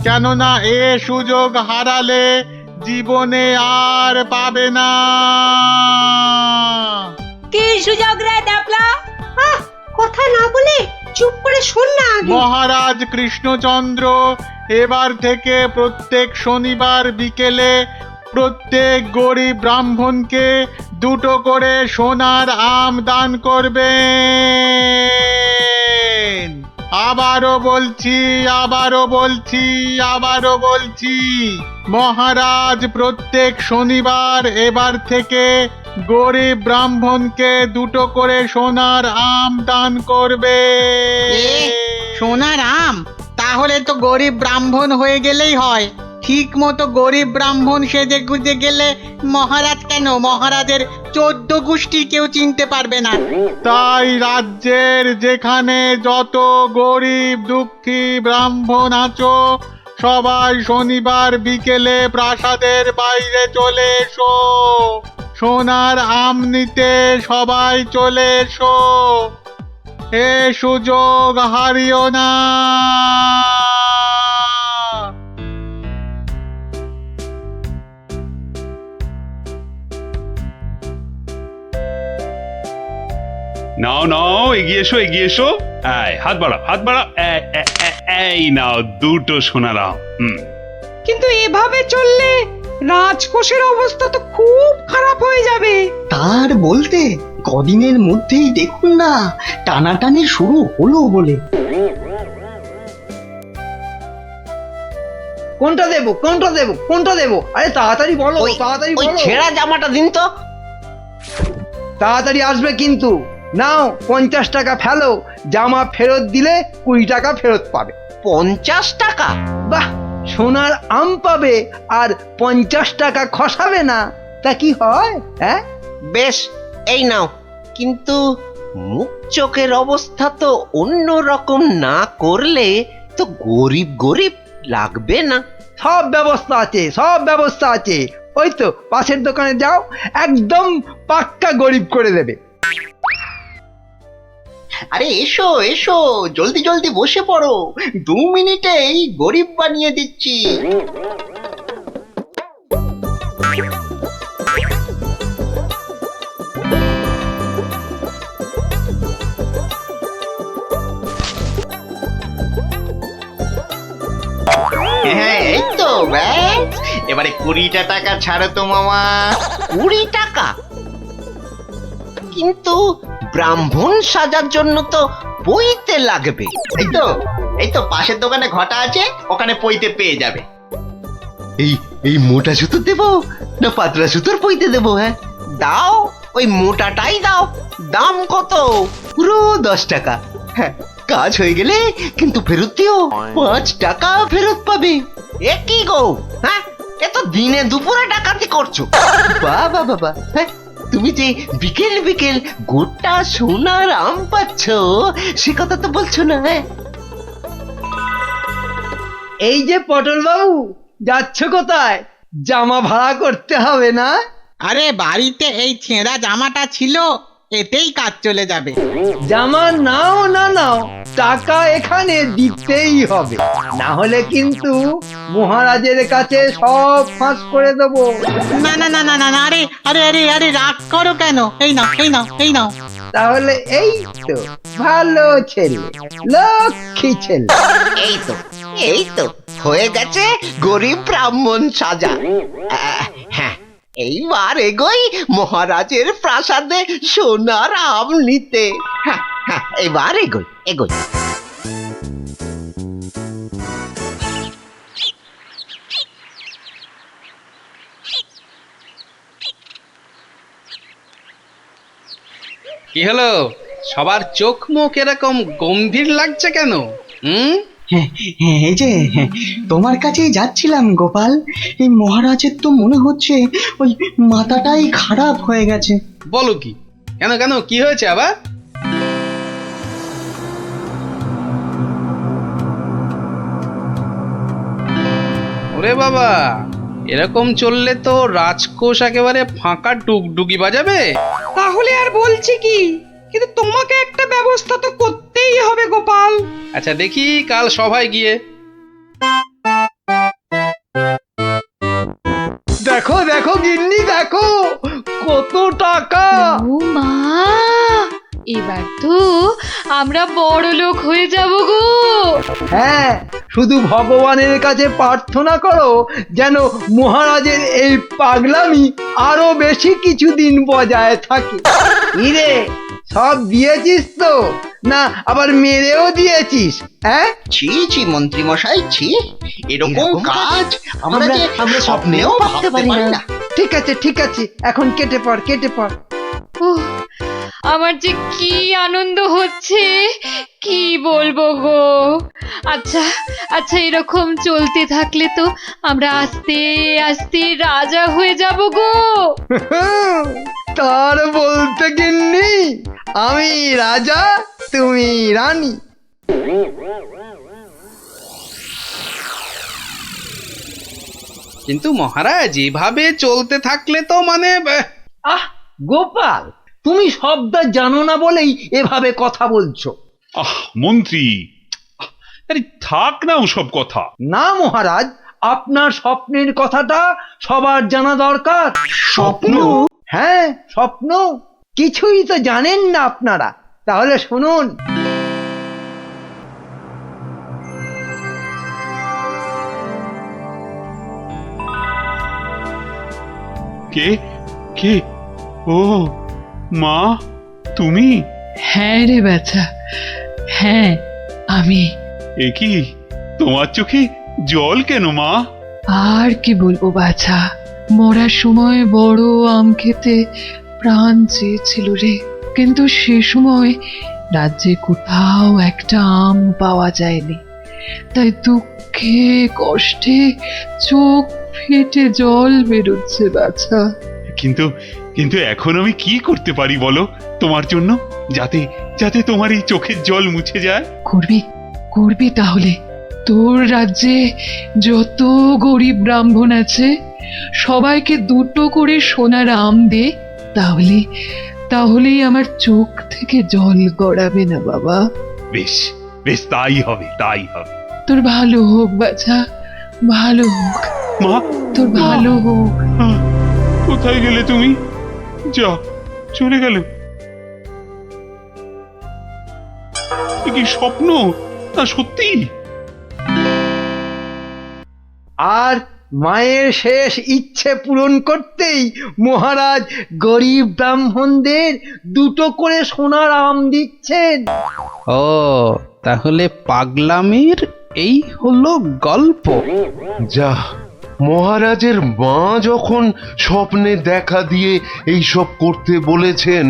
কেননা এ সুযোগ হারালে জীবনে আর পাবে না। কি সুযোগ রে ডাবলা? কথা না বলে চুপ করে শোন না আগে। মহারাজ কৃষ্ণচন্দ্র এবার থেকে প্রত্যেক শনিবার বিকেলে প্রত্যেক গরিব ব্রাহ্মণকে 2টো করে সোনার আম দান করবেন। আবারও বলছি, আবারও বলছি, আবারও বলছি, মহারাজ প্রত্যেক শনিবার এবার থেকে গরিব ব্রাহ্মণকে 2টো করে সোনার আম দান করবে। সোনার আম? তাহলে তো গরিব ব্রাহ্মণ হয়ে গেলেই হয়। ঠিক মতো গরিব ব্রাহ্মণ সেজে গুজে গেলে মহারাজ কেন, মহারাজের 14 গোষ্ঠী কেউ চিনতে পারবে না। তাই রাজ্যের যেখানে যত গরিব দুঃখী ব্রাহ্মণ আছো, সবাই শনিবার বিকেলে প্রাসাদের বাইরে চলে এসো। সোনার আম নিতে সবাই চলে এসো, এ সুযোগ হারিও না। নাও নাও, এগিয়ে এসো, এগিয়ে এসো। হাত বাড়াও, হাত বাড়াও। এই নাও 2টো সোনার আম। কিন্তু এভাবে চললে রাজকোষের অবস্থা তো খুব খারাপ হয়ে যাবে। তার বলতে কদিনের মধ্যেই দেখুন না টানাটানি শুরু হলো বলে। কোনটা দেবো কোনটা দেবো কোনটা দেবো? আরে তাড়াতাড়ি বলো, তাড়াতাড়ি ওই বলো। ছেঁড়া জামাটা দিন তো। তাড়াতাড়ি আসবে কিন্তু। নাও 50 টাকা ফেলো, জামা ফেরত দিলে 20 টাকা ফেরত পাবে। 50 টাকা? বাহ, সোনার আম পাবে আর 50 টাকা খসাবে না, তা কি হয়? হ্যাঁ, বেশ, এই নাও। কিন্তু মুখ চোখের অবস্থা তো অন্য রকম না করলে তো গরিব গরিব লাগবে না। সব ব্যবস্থা আছে, সব ব্যবস্থা আছে। ওই তো পাশের দোকানে যাও, একদম পাক্কা গরিব করে দেবে। আরে এসো এসো, জলদি জলদি বসে পড়ো, 2 মিনিটেই গরিব বানিয়ে দিচ্ছি। হ্যাঁ, এই তো ব্যাস। এবারে 20টা টাকা ছাড়ো তো মামা। 20 টাকা? কিন্তু ব্রাহ্মণ সাজার জন্য তো পইতে লাগবে। এই তো পাশের দোকানে ঘটা আছে, ওখানে পইতে পেয়ে যাবে। এই এই মোটা সুতো দেবো না পাতলা সুতোর পইতে দেবো? হ্যাঁ দাও, ওই মোটাটাই দাও। দাম কত? পুরো 10 টাকা। হ্যাঁ, কাজ হয়ে গেলে কিন্তু ফেরত দিও, 5 টাকা ফেরত পাবে। এ কি গো, হ্যাঁ এ তো দিনে দুপুরে ডাকাতি করছো। বাবা বাবা, হ্যাঁ তুমি যে বিকেল বিকেল গোটা সোনার আম পাচ্ছ সে কথা তো বলছো না। হ্যাঁ, এই যে পটল বাবু, যাচ্ছ কোথায়? জামা ভাড়া করতে হবে না? আরে বাড়িতে এই ছেঁড়া জামাটা ছিল, এতেই কাজ চলে যাবে। জামা নাও না নাও, টাকা এখানে দিতেই হবে, না হলে কিন্তু মহারাজের কাছে সব ফাঁস করে দেবো। না না না না না না, আরে আরে আরে আরে রাগ করো কেন? এই নাও এই নাও এই নাও। তাহলে এই তো ভালো ছেলে, লক্ষ্মী ছেলে। এই তো হয়ে গেছে গরিব ব্রাহ্মণ সাজা। হ্যাঁ, এইবার এগোই মহারাজের প্রাসাদে সোনার আম নিতে। হ্যাঁ হ্যাঁ, এবার এগোই এগোই। কি হলো, সবার চোখ মুখ এরকম গম্ভীর লাগছে কেন? হ্যাঁ, এই যে তোমার কাছেই যাচ্ছিলাম গোপাল। এই মহারাজের তো মনে হচ্ছে ওই মাথাটাই খারাপ হয়ে গেছে। বলো কি? কেন কেন, কি হয়েছে আবার? ওরে বাবা, এরকম চললে তো রাজকোষ একেবারে ফাঁকা ডুগডুগি বাজাবে। তাহলে আর বলছি কি, কিন্তু তোমাকে একটা ব্যবস্থা তো করতেই হবে গোপাল। আচ্ছা দেখি কাল সভায় গিয়ে। দেখো দেখো গিন্নি, দেখো কত টাকা। ও মা, এবার তো আমরা বড় লোক হয়ে যাব গো। হ্যাঁ, শুধু ভগবানের কাছে প্রার্থনা করো যেন মহারাজের এই পাগলামি আরো বেশি কিছুদিন বজায় থাকে। ইরে, সব দিয়েছিস তো, না আবার মেরেও দিয়েছিস? হ্যাঁ, ছি ছি মন্ত্রী মশাই, ছি, এরকম কাজ আমরা স্বপ্নেও ভাবতে পারি না। ঠিক আছে ঠিক আছে, এখন কেটে পড় কেটে পড়। উহ, আমার যে কি আনন্দ হচ্ছে, কি বলবো গো। আচ্ছা আচ্ছা, এরকম চলতে থাকলে তো আমরা আস্তে আস্তে রাজা হয়ে যাব গো। তার বলতে গিন্নি, আমি রাজা তুমি রানী। কিন্তু মহারাজ, এভাবে চলতে থাকলে তো মানে আহ গোপাল, তুমি শব্দ জানো না বলেই এভাবে কথা বলছো। মন্ত্রী, আরে থাক না ওসব কথা। না মহারাজ, আপনার স্বপ্নের কথাটা সবার জানা দরকার। স্বপ্ন? হ্যাঁ স্বপ্ন, কিছুই তো জানেন না আপনারা। তাহলে শুনুন। কে কে ও মা, তুমি? হ্যাঁ রে বাছা, হ্যাঁ আমি। এ কি, তোমার চোখে জল কেন মা? আর কি বলবো বাছা, মরার সময় বড় আম খেতে প্রাণ চেয়েছিল রে, কিন্তু সে সময় রাজ্যে কোথাও একটা আম পাওয়া যায়নি, তাই দুঃখে কষ্টে চোখ ফেটে জল বেরোচ্ছে বাছা। কিন্তু কিন্তু এখন আমি কি করতে পারি বলো তোমার জন্য, যাতে যাতে তোমার এই চোখের জল মুছে যায়? করবি করবি তাহলে। তোর রাজ্যে যত গরিব ব্রাহ্মণ আছে সবাইকে 2টো করে সোনার আম দে, তাহলেই আমার চোখ থেকে জল গড়াবে না বাবা। বেশ বেশ, তাই হবে তাই হবে। তোর ভালো হোক বাছা, ভালো হোক মা, তোর ভালো হোক। কোথায় গেলে তুমি? যা, চলে গেল? এ কি স্বপ্ন না সত্যি? আর মায়ের শেষ ইচ্ছে পূরণ করতেই মহারাজ গরিব ব্রাহ্মণদের 2টো করে সোনার আম দিচ্ছেন। ও, তাহলে পাগলামির এই হলো গল্প। যা, মহারাজের মা যখন স্বপ্নে দেখা দিয়ে এইসব করতে বলেছেন,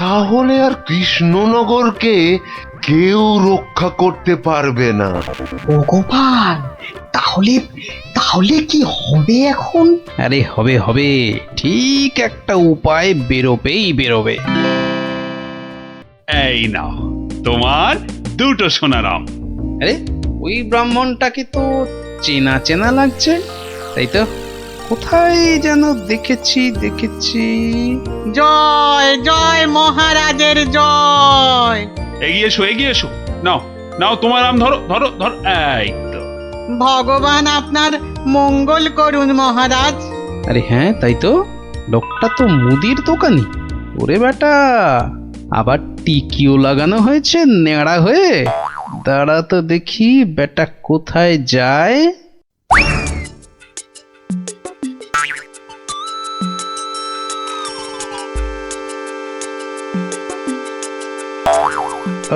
তাহলে আর কৃষ্ণনগরকে কেউ রক্ষা করতে পারবে না। ও গোপাল, তাহলে তাহলে কি হবে এখন? আরে হবে হবে, ঠিক একটা উপায় বেরোবেই বেরোবে। এই নাও তোমার 2টো সোনার আম। আরে ওই ব্রাহ্মণটাকে তো চেনা চেনা লাগছে, তাই তো? কোথায় যেন দেখেছি। জয় জয় মহারাজের জয়। এগিয়ে এসো, নাও নাও তোমার আম, ধরো ধরো ধরো, এই তো। ভগবান আপনার মঙ্গল করুন মহারাজ। আরে হ্যাঁ, তাই তো, লোকটা তো মুদির দোকানি। ওরে বেটা, আবার টিকিও লাগানো হয়েছে নেড়া হয়ে। দাঁড়া তো দেখি বেটা কোথায় যায়।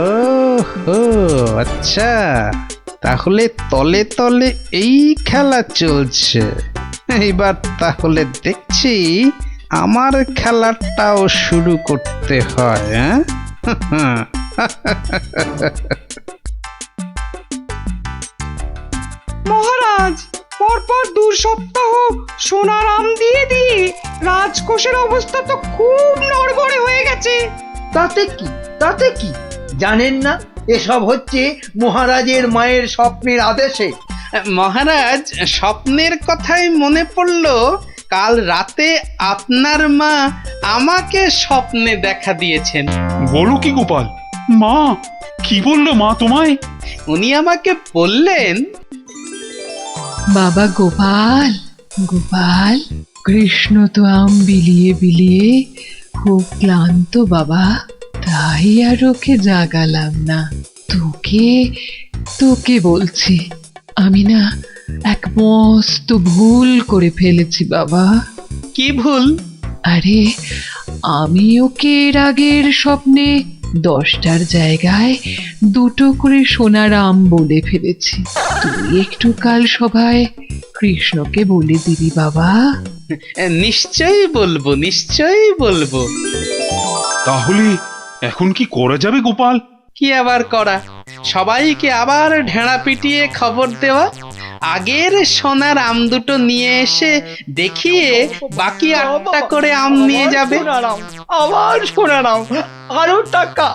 ওহো, আচ্ছা, তাহলে তলে তলে এই খেলা চলছে। এইবার তাহলে দেখছি আমার খেলাটাও শুরু করতে হয়। হ্যাঁ, মহারাজ, পরপর 2 সপ্তাহ সোনার আম দিয়ে রাজকোষের অবস্থা তো খুব নড়বড়ে হয়ে গেছে। তাতে কি জানেন না, এসব হচ্ছে মহারাজের মায়ের স্বপ্নের আদেশে। মহারাজ, স্বপ্নের কথাই মনে পড়লো, কাল রাতে আপনার মা আমাকে স্বপ্নে দেখা দিয়েছেন। বলো কি গোপাল? মা কি বললো মা তোমায়? উনি আমাকে বললেন, বাবা গোপাল, গোপাল, কৃষ্ণ তো আম বিলিয়ে খুব ক্লান্ত বাবা, তাই আর ওকে জাগালাম না। তোকে বলছি, আমি না এক মস্ত ভুল করে ফেলেছি বাবা। কি ভুল? আরে আমি ওকে এর আগের স্বপ্নে 10টার জায়গায় 2টো করে সোনার আম বলে ফেলেছি। তুই একটু কাল সভায় কৃষ্ণকে বলে দিবি বাবা। নিশ্চয়ই বলবো। তাহলে এখন কি করা যাবে গোপাল? কি আবার করা, সবাইকে আবার ঢেঁড়া পিটিয়ে খবর দেওয়া, আগের সোনার আম 2টো নিয়ে এসে দেখিয়ে বাকি 8টা করে আম নিয়ে যাবে। আবার সোনার আম, আরো টাকা।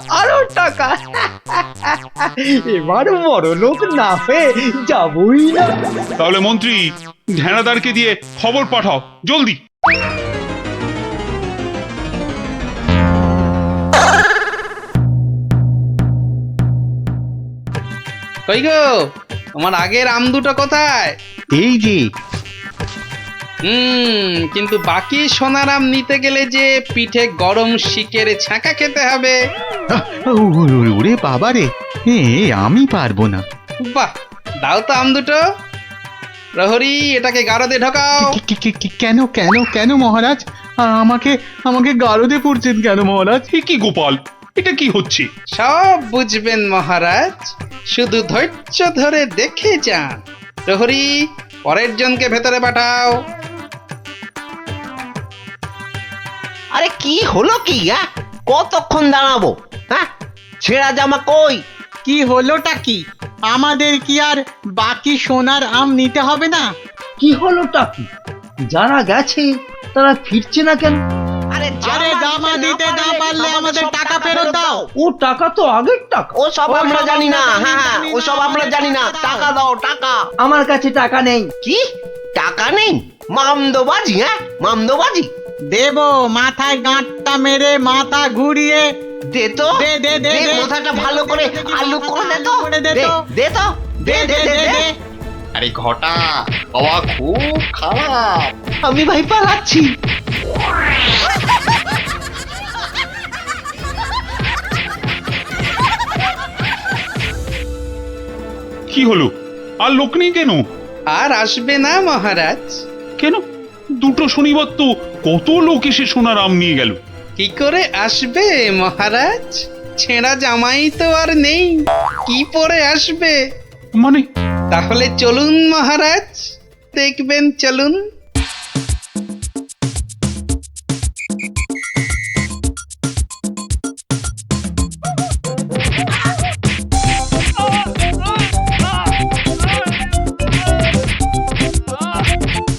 এবার বড় লোক না হয়ে যাবই না। তাহলে মন্ত্রী, ঢেঁড়াদারকে দিয়ে খবর পাঠাও জলদি। কই গো, তোমার আগের আম 2টো কোথায়? এই যে। কিন্তু বাকি সোনার আম নিতে গেলে যে পিঠে গরম শিকের ছাঁকা খেতে হবে। ওরে বাবা রে, আমি পারবো না। বাহ, দাও তো আম 2টো। প্রহরী এটাকে গারদে ঢোকাও। কেন কেন কেন মহারাজ? আমাকে আমাকে গারদে পড়ছেন কেন মহারাজ? কি গোপাল, এটা কি হচ্ছে? সব বুঝবেন মহারাজ, শুধু ধৈর্য ধরে দেখে যান। প্রহরী পরের জনকে ভেতরে পাঠাও। আরে কি হলো কি? কতক্ষণ দাঁড়াবো? হ্যাঁ, ছেঁড়া জামা কই? কি হলোটা কি? আমাদের কি আর বাকি সোনার আম নিতে হবে না? কি হলোটা কি? যারা গেছে তারা ফিরছে না কেন? আরে জামা দিতে না পারলে আমাদের টাকা ফেরত দাও। ও টাকা তো আগের টাকা। ও সব আমরা জানি না। হ্যাঁ, ও সব আমরা জানি না। টাকা দাও, টাকা। আমার কাছে টাকা নেই। কি টাকা নেই? মামদোবাজি? মামদোবাজি দেব, মাথায় গাঁটটা মেরে মাথা ঘুরিয়ে দে তো। দে দে দে দে, মাথাটা ভালো করে আলু করে দে তো। দে তো, দে দে দে দে। আরে ঘটা, বাবা খুব খারাপ। আমি ভাই পালাচ্ছি। কি হলো? আর লোক নেই কেন? আর আসবে না মহারাজ। কেন? দুটো শনিবার তো কত লোক এসে সোনার আম নিয়ে গেল। কি করে আসবে মহারাজ? ছেঁড়া জামাই তো আর নেই, কি পরে আসবে? মানে? তাহলে চলুন মহারাজ, দেখবেন, চলুন।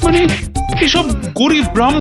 মানে এসব গরিব ব্রাহ্মণ